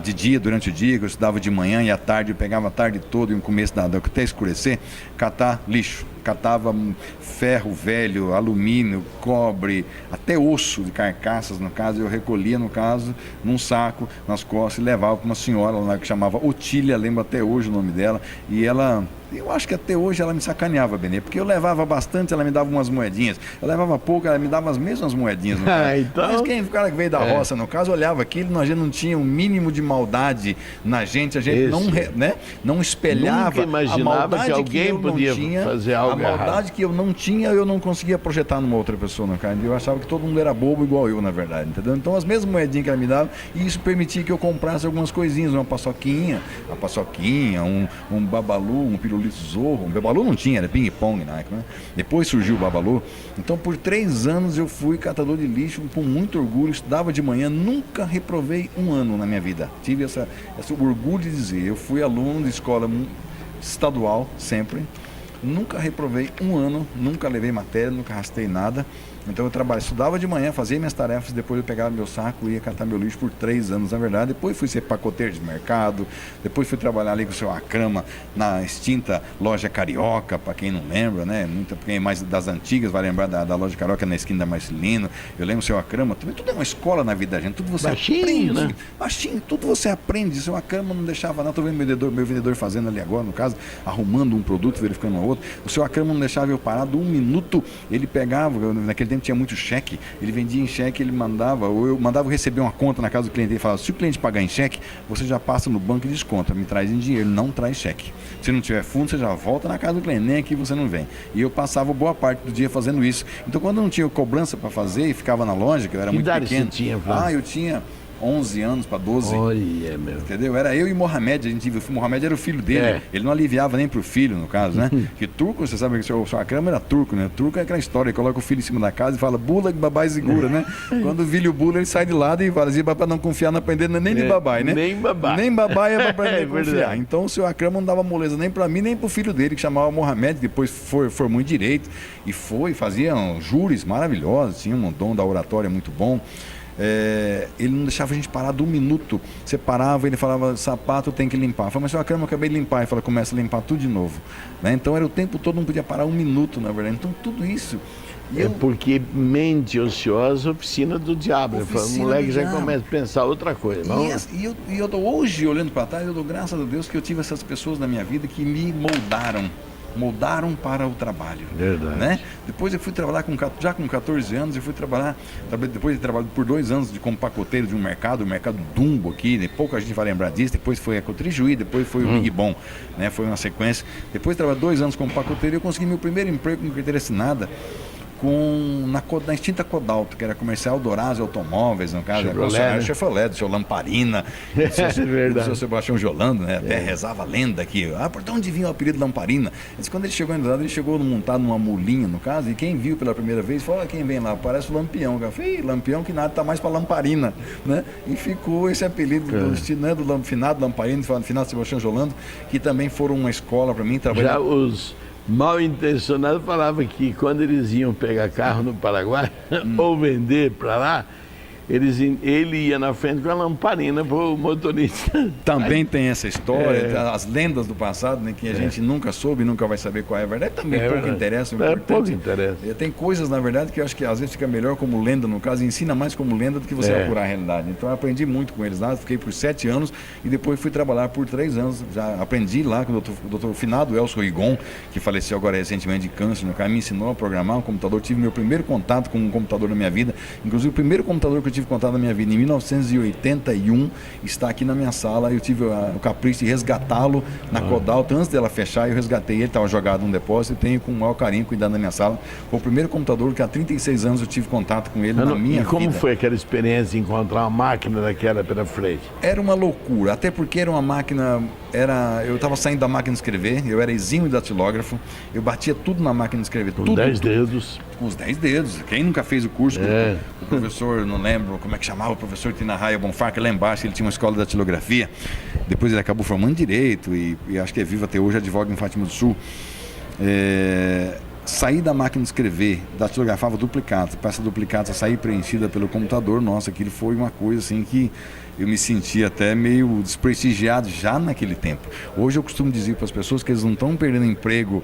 de dia, durante o dia, que eu estudava de manhã e à tarde, eu pegava a tarde toda e no começo até escurecer, catar lixo. Catava ferro velho, alumínio, cobre, até osso de carcaças, no caso, eu recolhia, no caso, num saco, nas costas, e levava para uma senhora lá que chamava Otília, lembro até hoje o nome dela, e ela... Eu acho que até hoje ela me sacaneava, Benê, porque eu levava bastante, ela me dava umas moedinhas. Eu levava pouco, ela me dava as mesmas moedinhas. No caso. Então... Mas o cara que veio da roça, no caso, olhava aquilo, a gente não tinha um mínimo de maldade na gente, a gente não espelhava. Nunca imaginava a maldade que alguém podia fazer algo errado. A maldade que eu não tinha, eu não conseguia projetar numa outra pessoa, no caso. Eu achava que todo mundo era bobo igual eu, na verdade, entendeu? Então as mesmas moedinhas que ela me dava, e isso permitia que eu comprasse algumas coisinhas, uma paçoquinha, um babalu, um pirulito zorro. O babalu não tinha, era ping-pong na época, né? Depois surgiu o babalu. Então por 3 anos eu fui catador de lixo com muito orgulho, estudava de manhã, nunca reprovei um ano na minha vida. Tive esse orgulho de dizer, eu fui aluno de escola estadual sempre, nunca reprovei um ano, nunca levei matéria, nunca arrastei nada. Então eu estudava de manhã, fazia minhas tarefas, depois eu pegava meu saco e ia catar meu lixo por 3 anos, na verdade. Depois fui ser pacoteiro de mercado, depois fui trabalhar ali com o seu Acrama na extinta loja Carioca, para quem não lembra, né? Quem mais das antigas vai lembrar da loja Carioca na esquina da Marcelino. Eu lembro o seu Acrama, tudo é uma escola na vida da gente, tudo você aprende, né? Baixinho, tudo você aprende. O seu Acrama não deixava nada, estou vendo meu vendedor fazendo ali agora, no caso, arrumando um produto, verificando um outro. O seu Acrama não deixava eu parado um minuto, ele pegava, naquele tempo tinha muito cheque, ele vendia em cheque, ele mandava, ou eu mandava receber uma conta na casa do cliente, ele falava, se o cliente pagar em cheque, você já passa no banco e desconta, me traz em dinheiro, não traz cheque. Se não tiver fundo, você já volta na casa do cliente, nem aqui você não vem. E eu passava boa parte do dia fazendo isso. Então quando eu não tinha cobrança para fazer e ficava na loja, que eu era muito pequeno. Você tinha, Flávio? Eu tinha 11 anos para 12. Olha, meu. Entendeu? Era eu e Mohamed, o Mohamed era o filho dele. Ele não aliviava nem pro filho, no caso, né? Que turco, você sabe que o seu Acrama era turco, né? Turco é aquela história, coloca o filho em cima da casa e fala, bula que babai segura, né? Quando o filho bula, ele sai de lado e fala assim, para não confiar na aprendendo nem de babai, né? Nem babai. Nem babai é para aprender a confiar. Verdade. Então o seu Acrama não dava moleza nem para mim, nem pro filho dele, que chamava Mohamed, que depois formou em Direito, e fazia júris maravilhosos, tinha um dom da oratória muito bom. Ele não deixava a gente parar de um minuto. Você parava, ele falava, sapato tem que limpar. Eu falei, mas seu Acrama, eu acabei de limpar. Ele falou, começa a limpar tudo de novo, né? Então era o tempo todo, não podia parar um minuto, na verdade. Então tudo isso... porque mente ociosa, oficina do diabo. O moleque já começa a pensar outra coisa. E eu tô hoje, olhando para trás, eu dou graças a Deus que eu tive essas pessoas na minha vida que me moldaram para o trabalho. Verdade. Né? Depois eu fui trabalhar já com 14 anos, eu fui trabalhar, depois de trabalhar por 2 anos como pacoteiro de um mercado, o mercado Dumbo aqui, pouca gente vai lembrar disso, depois foi a Cotrijuí, depois foi o Big Bom, né? Foi uma sequência. Depois de trabalhar 2 anos como pacoteiro, eu consegui meu primeiro emprego com carteira assinada na extinta Codalto, que era comercial Dorazio Automóveis, no caso, era Chevrolet, do seu Lamparina, do seu Sebastião Jolando, né? Até rezava a lenda aqui, por onde vinha o apelido Lamparina? Quando ele chegou ele chegou montado numa mulinha, no caso, e quem viu pela primeira vez, falou, quem vem lá, parece o Lampião. Eu falei, Lampião que nada, tá mais para Lamparina, né? E ficou esse apelido do finado Lamparina, finado Sebastião Jolando, que também foram uma escola para mim, trabalhar. Já os mal intencionados falavam que quando eles iam pegar carro no Paraguai ou vender para lá, ele ia na frente com a lamparina para o motorista. Também tem essa história, as lendas do passado, né, que a gente nunca soube, nunca vai saber qual é a verdade. Também pouco interessa. Pouco interessa. Tem coisas, na verdade, que eu acho que às vezes fica melhor como lenda, no caso, ensina mais como lenda do que você apurar a realidade. Então eu aprendi muito com eles lá, fiquei por 7 anos e depois fui trabalhar por 3 anos. Já aprendi lá com o doutor finado Elcio Rigon, que faleceu agora recentemente de câncer, no caso, me ensinou a programar um computador. Tive meu primeiro contato com um computador na minha vida, inclusive o primeiro computador que eu tive contato na minha vida em 1981 está aqui na minha sala. Eu tive o capricho de resgatá-lo na Codalto antes dela fechar. Eu resgatei ele, estava jogado num depósito e tenho com o maior carinho cuidando da minha sala. Foi o primeiro computador que há 36 anos eu tive contato com ele na minha vida. E como foi aquela experiência de encontrar uma máquina daquela pela frente? Era uma loucura, até porque era uma máquina... Eu estava saindo da máquina de escrever, eu era exímio datilógrafo, eu batia tudo na máquina de escrever. Com 10 dedos. Com os 10 dedos. Quem nunca fez o curso? O professor, não lembro como é que chamava, o professor Tinarraia Bonfá, que lá embaixo ele tinha uma escola de datilografia. Depois ele acabou formando direito e acho que é vivo até hoje, advoga em Fátima do Sul. sair da máquina de escrever, datilografava duplicata, para essa duplicata sair preenchida pelo computador, nossa, aquilo foi uma coisa assim que eu me senti até meio desprestigiado já naquele tempo. Hoje eu costumo dizer para as pessoas que eles não estão perdendo emprego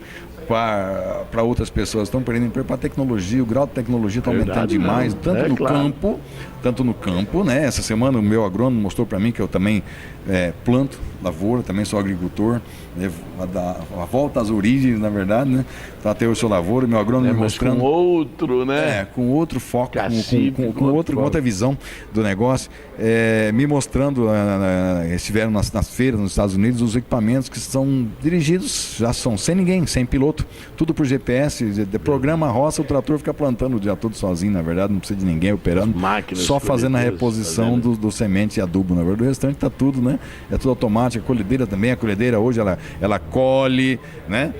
para outras pessoas, estão perdendo emprego para a tecnologia, o grau de tecnologia está aumentando demais, tanto no campo, né? Essa semana o meu agrônomo mostrou para mim que eu também planto lavoura, também sou agricultor, né? A volta às origens, na verdade, né? Então até eu sou lavoura, meu agrônomo me mostrando... com outro, né? Com outro foco, com outra visão do negócio, me mostrando, estiveram nas feiras nos Estados Unidos, os equipamentos que são dirigidos, já são sem ninguém, sem piloto, tudo por GPS, programa a roça, o trator fica plantando o dia todo sozinho, na verdade, não precisa de ninguém operando, só fazendo a reposição do semente e adubo, na verdade, o restante está tudo, né? É tudo automático, a colhedeira também, a colhedeira hoje ela colhe, né?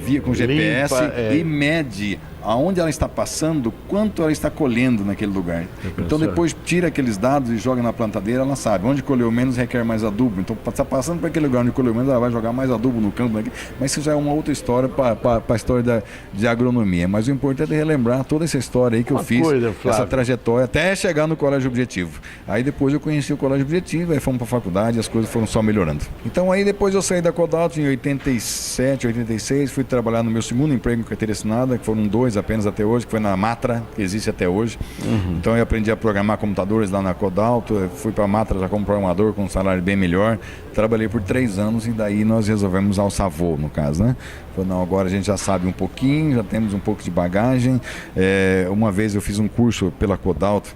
Via com GPS e mede aonde ela está passando, quanto ela está colhendo naquele lugar. Então depois tira aqueles dados e joga na plantadeira, ela sabe onde colheu menos requer mais adubo, então está passando para aquele lugar onde colheu menos, ela vai jogar mais adubo no campo, mas isso já é uma outra história para a história de agronomia. Mas o importante é relembrar toda essa história aí que eu fiz, essa trajetória até chegar no Colégio Objetivo. Aí depois eu conheci o Colégio Objetivo, aí fomos para a faculdade e as coisas foram só melhorando. Então aí depois eu saí da Codalto em 87, 86, fui trabalhar no meu segundo emprego em carteira assinada, que foram 2 apenas até hoje, que foi na Matra, que existe até hoje. Então eu aprendi a programar computadores lá na Codalto, fui para a Matra já como programador com um salário bem melhor, trabalhei por 3 anos e daí nós resolvemos alçar voo, no caso, né? Falei, não, agora a gente já sabe um pouquinho, já temos um pouco de bagagem. Uma vez eu fiz um curso pela Codalto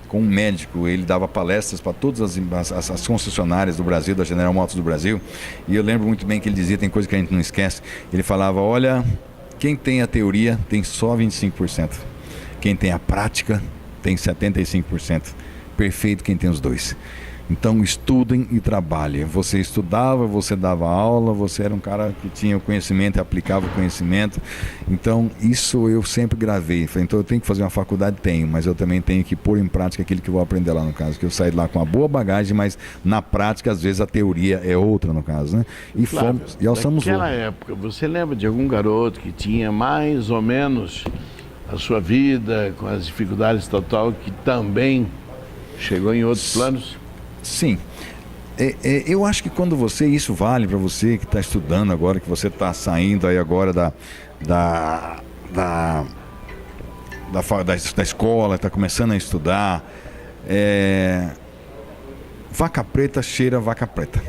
com um médico, ele dava palestras para todas as concessionárias do Brasil, da General Motors do Brasil, e eu lembro muito bem que ele dizia, tem coisa que a gente não esquece, ele falava, olha, quem tem a teoria tem só 25%, quem tem a prática tem 75%, perfeito quem tem os dois. Então estudem e trabalhem. Você estudava, você dava aula, você era um cara que tinha o conhecimento e aplicava o conhecimento. Então isso eu sempre gravei. Falei, então eu tenho que fazer uma faculdade? Tenho, mas eu também tenho que pôr em prática aquilo que eu vou aprender lá, no caso. Que eu saí de lá com uma boa bagagem, mas na prática às vezes a teoria é outra, no caso, né? E Flávio, fomos, e alçamos voo. naquela época, você lembra de algum garoto que tinha mais ou menos a sua vida com as dificuldades total, que também chegou em outros planos? Sim, eu acho que quando isso vale para você que está estudando agora, que você está saindo aí agora da escola, está começando a estudar, vaca preta cheira vaca preta.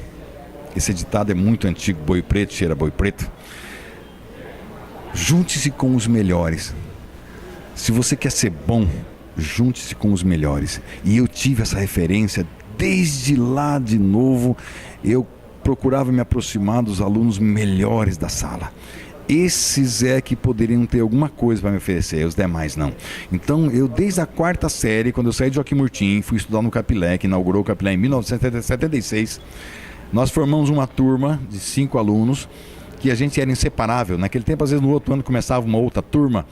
Esse ditado é muito antigo, boi preto cheira boi preto. Junte-se com os melhores. Se você quer ser bom, junte-se com os melhores. E eu tive essa referência desde lá de novo, eu procurava me aproximar dos alunos melhores da sala. Esses que poderiam ter alguma coisa para me oferecer, os demais não. Então, eu desde a 4ª série, quando eu saí de Joaquim Murtim, fui estudar no Capilé, que inaugurou o Capilé em 1976, nós formamos uma turma de 5 alunos, que a gente era inseparável. Naquele tempo, às vezes no outro ano começava uma outra turma,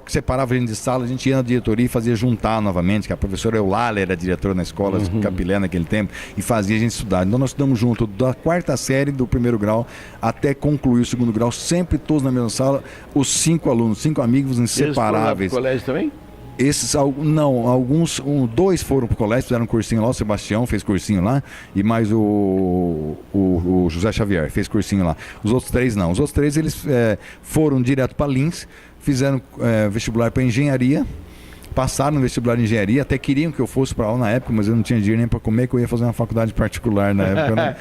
separava a gente de sala, a gente ia na diretoria e fazia juntar novamente, que a professora Eulália era diretora na escola de Capilé naquele tempo, e fazia a gente estudar. Então nós estudamos junto da 4ª série do 1º grau até concluir o 2º grau, sempre todos na mesma sala, os 5 alunos, 5 amigos inseparáveis. Eles foram lá pro colégio também? Esses, não, alguns, 2 foram pro colégio, fizeram um cursinho lá, o Sebastião fez cursinho lá, e mais o José Xavier fez cursinho lá. Os outros 3 não. Os outros 3 eles foram direto para Lins, fizeram vestibular para engenharia, passaram no vestibular de engenharia, até queriam que eu fosse para aula na época, mas eu não tinha dinheiro nem para comer, que eu ia fazer uma faculdade particular na época, né?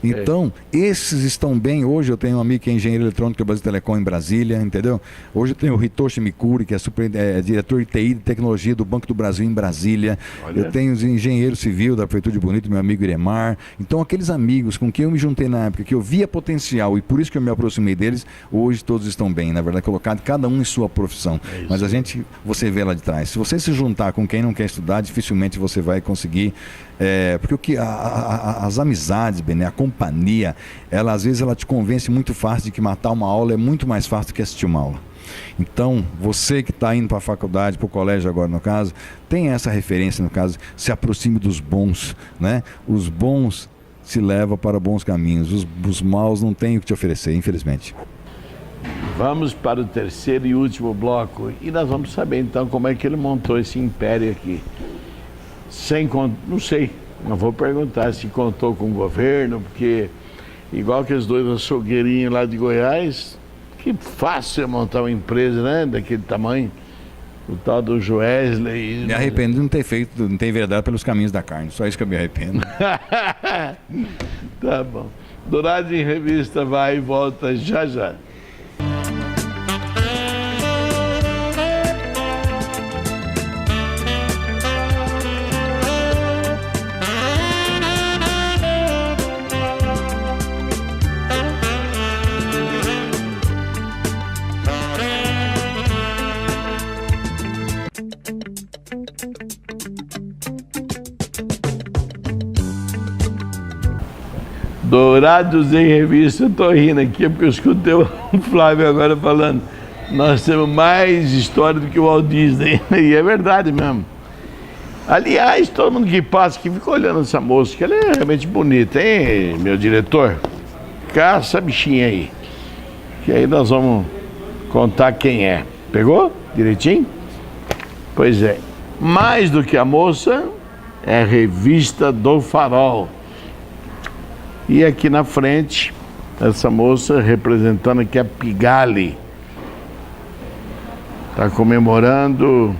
Então, esses estão bem. Hoje eu tenho um amigo que é engenheiro eletrônico do Brasil Telecom em Brasília, entendeu? Hoje eu tenho o Hitoshi Mikuri, que é diretor de TI de tecnologia do Banco do Brasil em Brasília. Olha. Eu tenho os engenheiros civil da Prefeitura de Bonito, meu amigo Iremar. Então, aqueles amigos com quem eu me juntei na época, que eu via potencial e por isso que eu me aproximei deles, hoje todos estão bem, na verdade, colocado cada um em sua profissão. Mas você vê lá de trás. Se você se juntar com quem não quer estudar, dificilmente você vai conseguir, porque as amizades, Bené, a companhia, às vezes ela te convence muito fácil de que matar uma aula é muito mais fácil do que assistir uma aula. Então, você que está indo para a faculdade, para o colégio agora no caso, tem essa referência no caso, se aproxime dos bons, né? Os bons se levam para bons caminhos, os maus não têm o que te oferecer, infelizmente. Vamos para o terceiro e último bloco e nós vamos saber então como é que ele montou esse império aqui. Não sei, não vou perguntar se contou com o governo, porque igual que os dois açougueirinhos lá de Goiás, que fácil é montar uma empresa, né, daquele tamanho. O tal do Joesley. Me arrependo de não ter feito, não ter enveredado pelos caminhos da carne. Só isso que eu me arrependo. Tá bom. Dourado em Revista vai e volta já já. Dourados em Revista, eu tô rindo aqui porque eu escutei o Flávio agora falando, nós temos mais história do que o Walt Disney, e é verdade mesmo. Aliás, todo mundo que passa aqui fica olhando essa moça, que ela é realmente bonita, hein, meu diretor? Caça a bichinha aí, que aí nós vamos contar quem é. Pegou? Direitinho? Pois é, mais do que a moça, é a Revista do Farol. E aqui na frente, essa moça representando aqui a Pigalle. Está comemorando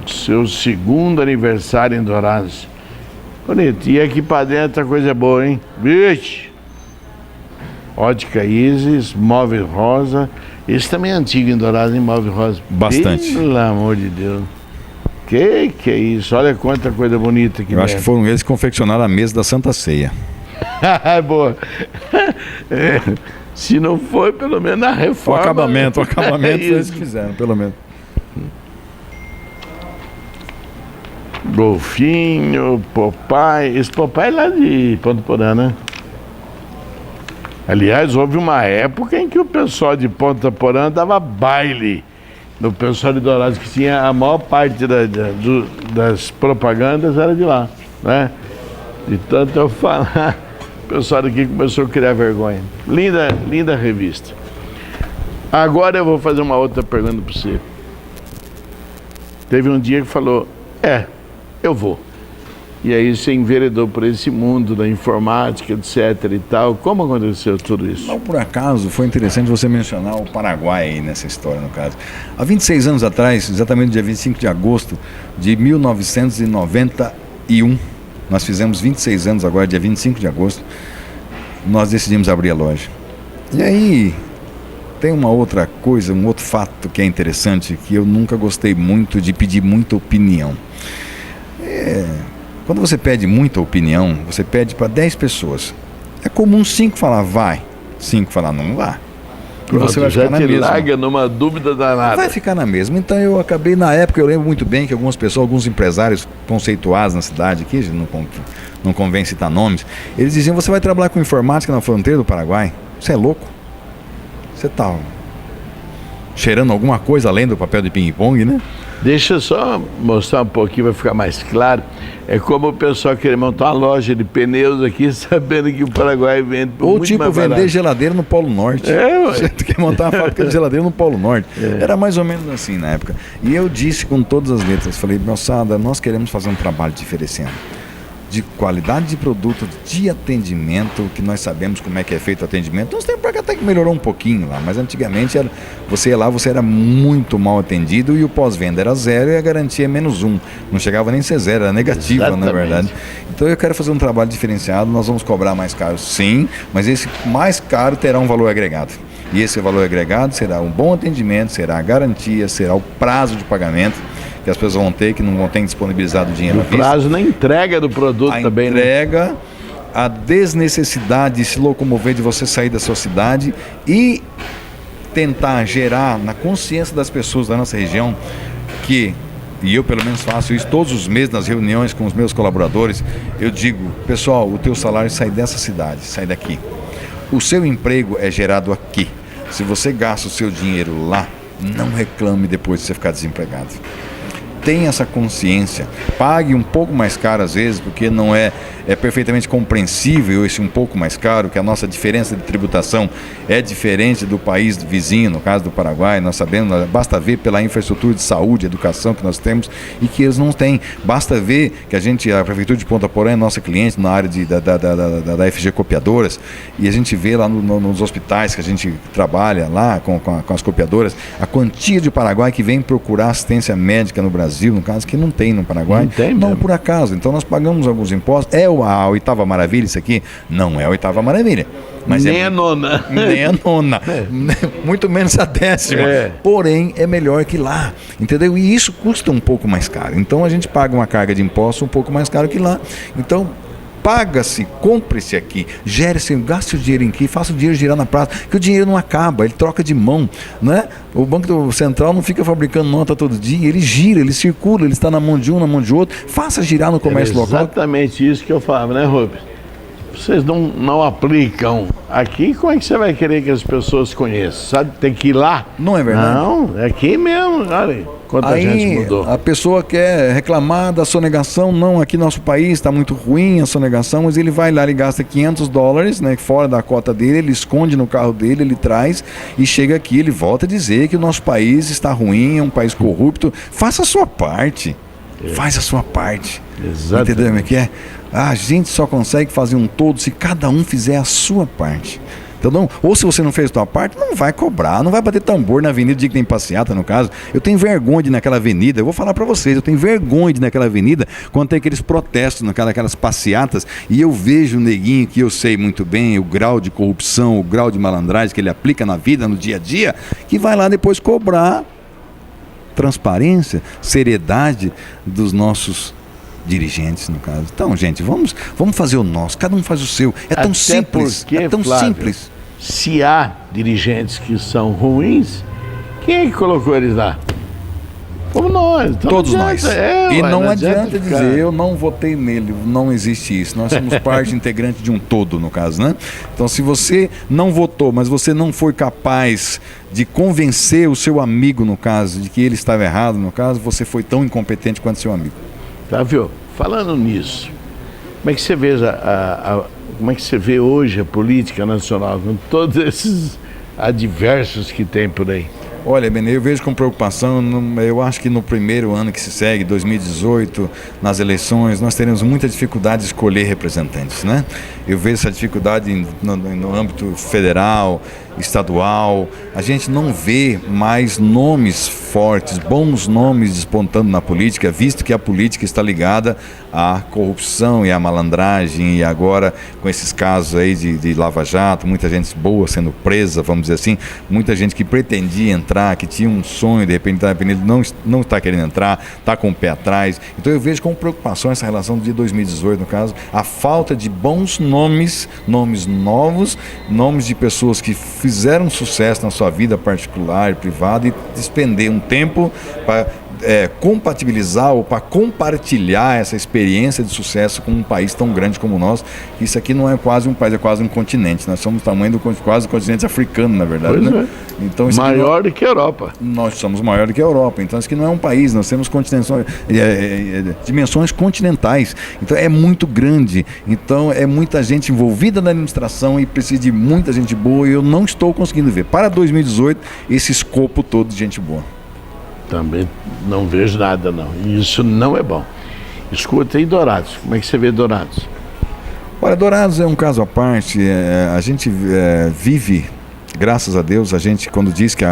o seu segundo aniversário em Dourados. Bonito. E aqui para dentro a coisa é boa, hein? Vixe! Ótica Isis, Móvel Rosa. Esse também é antigo em Dourados, hein? Móvel Rosa. Bastante. Pelo amor de Deus. Que é isso? Olha quanta coisa bonita aqui. Eu acho que foram eles que confeccionaram a mesa da Santa Ceia. Boa. É, se não foi, pelo menos a reforma. O acabamento eles fizeram, pelo menos. Golfinho, Popeye. Esse Popeye é lá de Ponta Porã, né? Aliás, houve uma época em que o pessoal de Ponta Porã dava baile no pessoal de Dourados, que tinha a maior parte das propagandas era de lá, né? De tanto eu falar, o pessoal daqui começou a criar vergonha. Linda revista. Agora eu vou fazer uma outra pergunta para você. Teve um dia que falou, eu vou. E aí você enveredou por esse mundo da informática, etc e tal. Como aconteceu tudo isso? Não, por acaso, foi interessante você mencionar o Paraguai aí nessa história, no caso. Há 26 anos atrás, exatamente no dia 25 de agosto de 1991, nós fizemos 26 anos agora, dia 25 de agosto, nós decidimos abrir a loja. E aí, tem uma outra coisa, um outro fato que é interessante, que eu nunca gostei muito de pedir muita opinião. Quando você pede muita opinião, você pede para 10 pessoas. É comum 5 falar vai, 5 falar não vá. E você vai ficar na mesma. Já te larga numa dúvida danada. Vai ficar na mesma. Então eu acabei, na época, eu lembro muito bem que algumas pessoas, alguns empresários conceituados na cidade aqui, não convém citar nomes, eles diziam, você vai trabalhar com informática na fronteira do Paraguai? Você é louco? Você tá cheirando alguma coisa além do papel de ping-pong, né? Deixa eu só mostrar um pouquinho, vai ficar mais claro. É como o pessoal querer montar uma loja de pneus aqui, sabendo que o Paraguai vende por ou muito tipo mais vender barato. Geladeira no Polo Norte. Você quer montar uma fábrica de geladeira no Polo Norte. Era mais ou menos assim na época. E eu disse com todas as letras, falei, moçada, nós queremos fazer um trabalho diferenciado. De qualidade de produto, de atendimento, que nós sabemos como é que é feito o atendimento. Uns tempos para cá até que melhorou um pouquinho lá, mas antigamente você ia lá, você era muito mal atendido e o pós-venda era 0 e a garantia é -1. Não chegava nem a ser 0, era negativa. Exatamente. Na verdade. Então eu quero fazer um trabalho diferenciado, nós vamos cobrar mais caro sim, mas esse mais caro terá um valor agregado. E esse valor agregado será um bom atendimento, será a garantia, será o prazo de pagamento que as pessoas vão ter, que não vão ter disponibilizado o dinheiro à vista. O prazo na entrega do produto também, né? A entrega, a desnecessidade de se locomover, de você sair da sua cidade e tentar gerar na consciência das pessoas da nossa região que, e eu pelo menos faço isso todos os meses nas reuniões com os meus colaboradores, eu digo, pessoal, o teu salário sai dessa cidade, sai daqui. O seu emprego é gerado aqui. Se você gasta o seu dinheiro lá, não reclame depois de você ficar desempregado. tenha essa consciência. Pague um pouco mais caro às vezes, porque não é perfeitamente compreensível esse um pouco mais caro, que a nossa diferença de tributação é diferente do país vizinho, no caso do Paraguai, nós sabemos, basta ver pela infraestrutura de saúde, educação que nós temos e que eles não têm. Basta ver que a Prefeitura de Ponta Porã é nossa cliente na área da FG Copiadoras, e a gente vê lá nos hospitais que a gente trabalha lá com as copiadoras, a quantia de Paraguai que vem procurar assistência médica no Brasil, no caso que não tem no Paraguai, não por acaso. Então nós pagamos alguns impostos. É a oitava maravilha isso aqui? Não é a oitava maravilha. Mas nem a nona. Nem a nona. Muito menos a décima. Porém, é melhor que lá. Entendeu? E isso custa um pouco mais caro. Então a gente paga uma carga de impostos um pouco mais caro que lá. Então, paga-se, compre-se aqui, gere-se, gaste o dinheiro aqui, faça o dinheiro girar na praça, que o dinheiro não acaba, ele troca de mão, né? O Banco Central não fica fabricando nota todo dia, ele gira, ele circula, ele está na mão de um, na mão de outro, faça girar no comércio local. Exatamente isso que eu falava, né, Rubens? Vocês não aplicam aqui, como é que você vai querer que as pessoas conheçam? Sabe, tem que ir lá? Não é verdade? Não, é aqui mesmo, olha quanta gente mudou. A pessoa quer reclamar da sonegação, não, aqui no nosso país está muito ruim a sonegação, mas ele vai lá, ele gasta $500, né, fora da cota dele, ele esconde no carro dele, ele traz e chega aqui, ele volta a dizer que o nosso país está ruim, é um país corrupto. Faça a sua parte. Faz a sua parte. Exatamente. Entendeu o que é? A gente só consegue fazer um todo se cada um fizer a sua parte. Então, ou se você não fez a sua parte, não vai cobrar, não vai bater tambor na avenida dia que tem passeata, no caso. Eu tenho vergonha de ir naquela avenida, eu vou falar para vocês, eu tenho vergonha de ir naquela avenida quando tem aqueles protestos, naquelas passeatas, e eu vejo o neguinho que eu sei muito bem, o grau de corrupção, o grau de malandragem que ele aplica na vida, no dia a dia, que vai lá depois cobrar transparência, seriedade dos nossos dirigentes, no caso. Então, gente, vamos fazer o nosso, cada um faz o seu. É tão simples, porque, é tão Flávio, simples. Se há dirigentes que são ruins, quem é que colocou eles lá? Como nós. Então todos nós. E não adianta ficar. dizer, eu não votei nele, não existe isso. Nós somos parte integrante de um todo, no caso, né? Então, se você não votou, mas você não foi capaz de convencer o seu amigo, no caso, de que ele estava errado, no caso, você foi tão incompetente quanto seu amigo. Tá, viu? Falando nisso, como é que você vê como é que você vê hoje a política nacional com todos esses adversos que tem por aí? Olha, Benê, eu vejo com preocupação, eu acho que no primeiro ano que se segue, 2018, nas eleições, nós teremos muita dificuldade de escolher representantes, né? Eu vejo essa dificuldade no âmbito federal, estadual. A gente não vê mais nomes fortes, bons nomes despontando na política, visto que a política está ligada à corrupção e à malandragem, e agora com esses casos aí de Lava Jato, muita gente boa sendo presa, vamos dizer assim, muita gente que pretendia entrar, que tinha um sonho, de repente não está querendo entrar, está com o pé atrás. Então eu vejo com preocupação essa relação de 2018, no caso, a falta de bons nomes novos, nomes de pessoas que fizeram sucesso na sua vida particular e privada e despender um tempo para compatibilizar ou para compartilhar essa experiência de sucesso com um país tão grande como o nosso. Isso aqui não é quase um país, é quase um continente. Nós somos do tamanho quase do continente africano, na verdade. Pois né? Então, isso maior do que a Europa. Nós somos maior do que a Europa. Então isso aqui não é um país, nós temos dimensões continentais. Então é muito grande. Então é muita gente envolvida na administração e precisa de muita gente boa, e eu não estou conseguindo ver para 2018 esse escopo todo de gente boa. Também não vejo nada, não. E isso não é bom. Escuta, e Dourados? Como é que você vê Dourados? Olha, Dourados é um caso à parte. A gente vive, graças a Deus, a gente quando diz que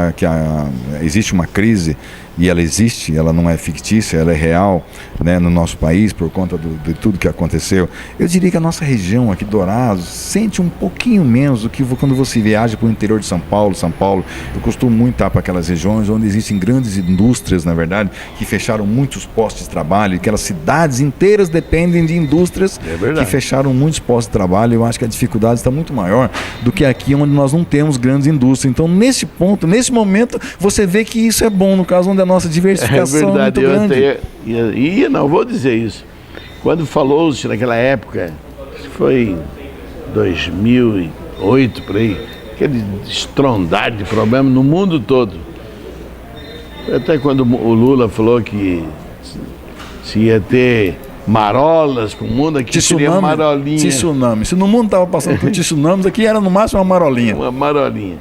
existe uma crise, e ela existe, ela não é fictícia, ela é real, né, no nosso país, por conta de tudo que aconteceu. Eu diria que a nossa região aqui, Dourados, sente um pouquinho menos do que quando você viaja para o interior de São Paulo. Eu costumo muito estar para aquelas regiões onde existem grandes indústrias, na verdade, que fecharam muitos postos de trabalho, aquelas cidades inteiras dependem de indústrias que fecharam muitos postos de trabalho. Eu acho que a dificuldade está muito maior do que aqui, onde nós não temos grandes indústrias. Então, nesse ponto, nesse momento, você vê que isso é bom, no caso onde a nossa diversificação é muito grande. Não vou dizer isso. Quando falou-se naquela época, foi 2008 por aí, aquele estrondar de problema no mundo todo. Até quando o Lula falou que Se ia ter marolas para o mundo, aqui seria marolinha. Tsunami. Se no mundo estava passando por tsunamis, aqui era no máximo uma marolinha. Uma marolinha.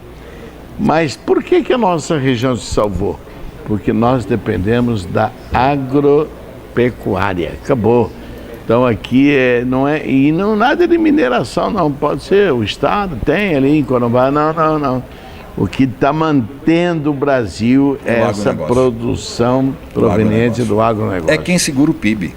Mas por que a nossa região se salvou? Porque nós dependemos da agropecuária. Acabou. Então aqui não é. E não nada de mineração, não. Pode ser, o Estado tem ali em Corumbá. Não. O que está mantendo o Brasil é essa produção proveniente do agronegócio. É quem segura o PIB.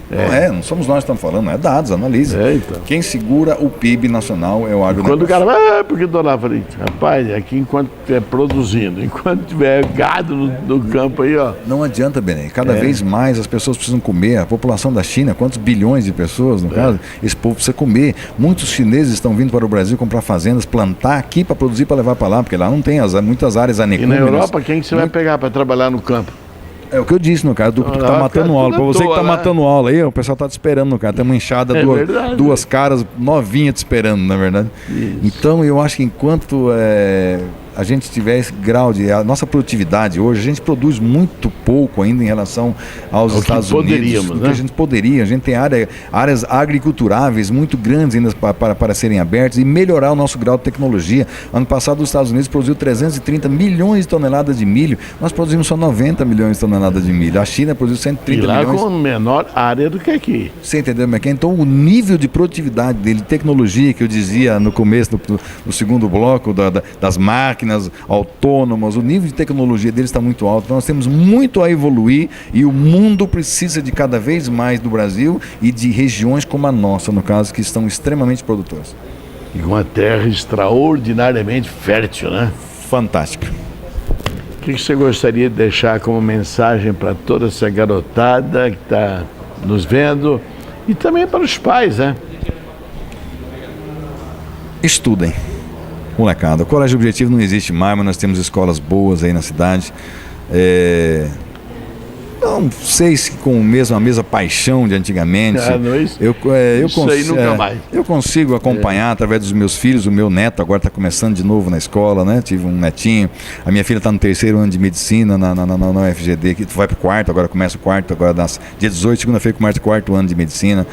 Não somos nós que estamos falando, é dados, analise. Então. Quem segura o PIB nacional é o agronegócio. Quando o cara vai, porque do lado, falei, rapaz, aqui enquanto estiver produzindo, enquanto tiver gado no campo aí, ó. Não adianta, Benê. Cada vez mais as pessoas precisam comer. A população da China, quantos bilhões de pessoas, no caso, esse povo precisa comer. Muitos chineses estão vindo para o Brasil comprar fazendas, plantar aqui para produzir, para levar para lá, porque lá não tem muitas áreas anicúmenas. E na Europa, quem que você vai pegar para trabalhar no campo? É o que eu disse, no caso, do que tá matando aula. Para você que tá matando aula aí, o pessoal tá te esperando, no caso. Tem uma enxada, duas caras novinhas te esperando, na verdade. Isso. Então, eu acho que enquanto a gente tiver esse grau de... A nossa produtividade hoje, a gente produz muito pouco ainda em relação aos Estados Unidos. Do que a gente poderia. A gente tem áreas agriculturáveis muito grandes ainda para serem abertas e melhorar o nosso grau de tecnologia. Ano passado, os Estados Unidos produziu 330 milhões de toneladas de milho. Nós produzimos só 90 milhões de toneladas de milho. A China produziu 130 milhões. E lá com menor área do que aqui. Você entendeu, Mequê? Então, o nível de produtividade dele, de tecnologia, que eu dizia no começo, no segundo bloco, das máquinas autônomas, o nível de tecnologia deles está muito alto. Então nós temos muito a evoluir e o mundo precisa de cada vez mais do Brasil e de regiões como a nossa, no caso, que estão extremamente produtoras. E uma terra extraordinariamente fértil, né? Fantástica. O que você gostaria de deixar como mensagem para toda essa garotada que está nos vendo e também para os pais, né? Estudem. Molecada, o Colégio Objetivo não existe mais, mas nós temos escolas boas aí na cidade. Não sei se com a mesma paixão de antigamente. Eu consigo acompanhar através dos meus filhos. O meu neto agora está começando de novo na escola, né? Tive um netinho. A minha filha está no 3º ano de medicina na UFGD, que vai para o 4º, agora começa o 4º, agora dia 18, segunda-feira começa o 4º ano de medicina.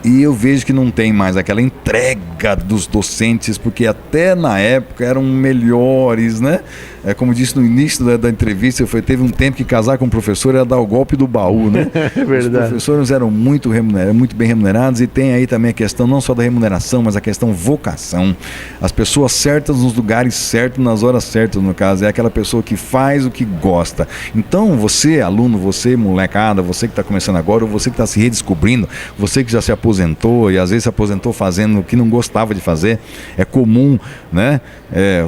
E eu vejo que não tem mais aquela entrega dos docentes, porque até na época eram melhores, né? Como disse no início da entrevista, teve um tempo que casar com o professor era dar o golpe do baú, né? É verdade. Os professores eram muito bem remunerados, e tem aí também a questão não só da remuneração, mas a questão vocação. As pessoas certas nos lugares certos, nas horas certas, no caso. É aquela pessoa que faz o que gosta. Então, você, aluno, você, molecada, você que está começando agora, ou você que está se redescobrindo, você que já se aposentou e às vezes se aposentou fazendo o que não gostava de fazer, é comum, né?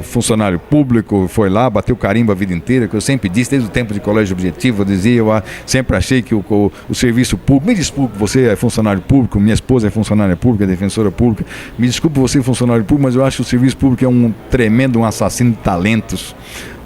Funcionário público foi lá, bateu carimbo a vida inteira, que eu sempre disse, desde o tempo de colégio objetivo, eu sempre achei que o serviço público, me desculpe, você é funcionário público, minha esposa é funcionária pública, defensora pública, me desculpe você, funcionário público, mas eu acho que o serviço público é um assassino de talentos,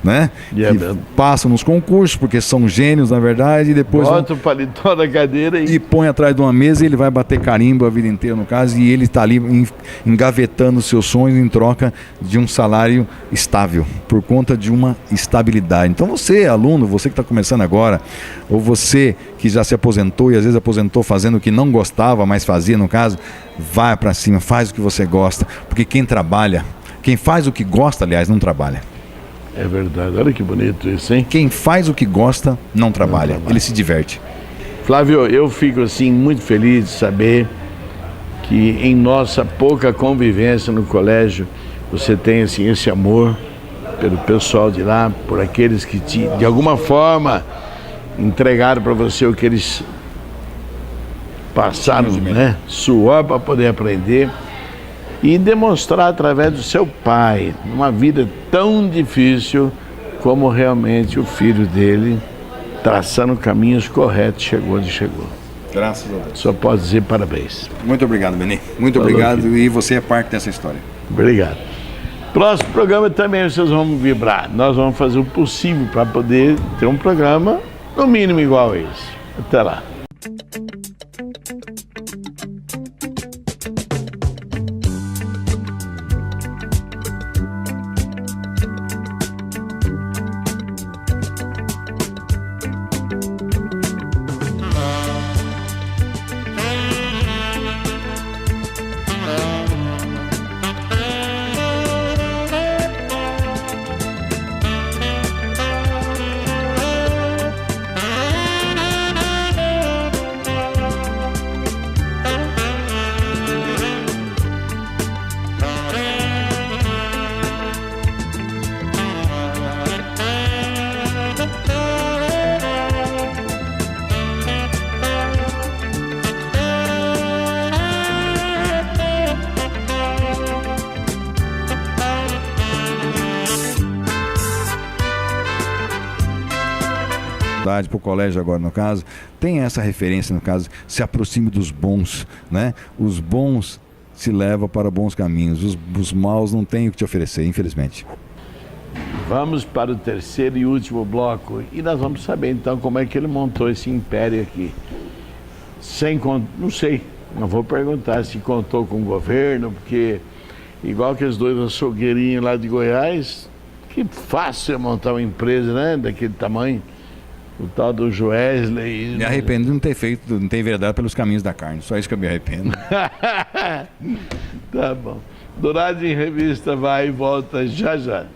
né? Que passam nos concursos, porque são gênios, na verdade, e depois bota o paletó na cadeira e põe atrás de uma mesa, e ele vai bater carimbo a vida inteira, no caso, e ele está ali engavetando seus sonhos em troca de um salário estável, por conta de uma estabilidade. Então você, aluno, você que está começando agora, ou você que já se aposentou e às vezes aposentou fazendo o que não gostava, mas fazia, no caso, vai para cima, faz o que você gosta, porque quem faz o que gosta, aliás, não trabalha. É verdade, olha que bonito isso, hein? Quem faz o que gosta, não trabalha, ele se diverte. Flávio, eu fico assim muito feliz de saber que em nossa pouca convivência no colégio, você tem assim, esse amor pelo pessoal de lá, por aqueles que de alguma forma entregaram para você o que eles passaram, né? Suor para poder aprender. E demonstrar através do seu pai, uma vida tão difícil, como realmente o filho dele, traçando caminhos corretos, chegou onde chegou. Graças a Deus. Só posso dizer parabéns. Muito obrigado, Benê. Muito obrigado, e você é parte dessa história. Obrigado. Próximo programa também vocês vão vibrar. Nós vamos fazer o possível para poder ter um programa, no mínimo, igual a esse. Até lá. faculdade, para o colégio agora no caso, tenha essa referência no caso, se aproxime dos bons, né? Os bons se levam para bons caminhos, os maus não têm o que te oferecer, infelizmente. Vamos para o terceiro e último bloco e nós vamos saber então como é que ele montou esse império aqui. Não sei, não vou perguntar se contou com o governo, porque igual que os dois açougueirinhos lá de Goiás, que fácil é montar uma empresa, né, daquele tamanho. O tal do Joesley. Me arrependo de não ter feito, não ter enveredado pelos caminhos da carne, só isso que eu me arrependo. Tá bom. Dourado em Revista vai e volta já já.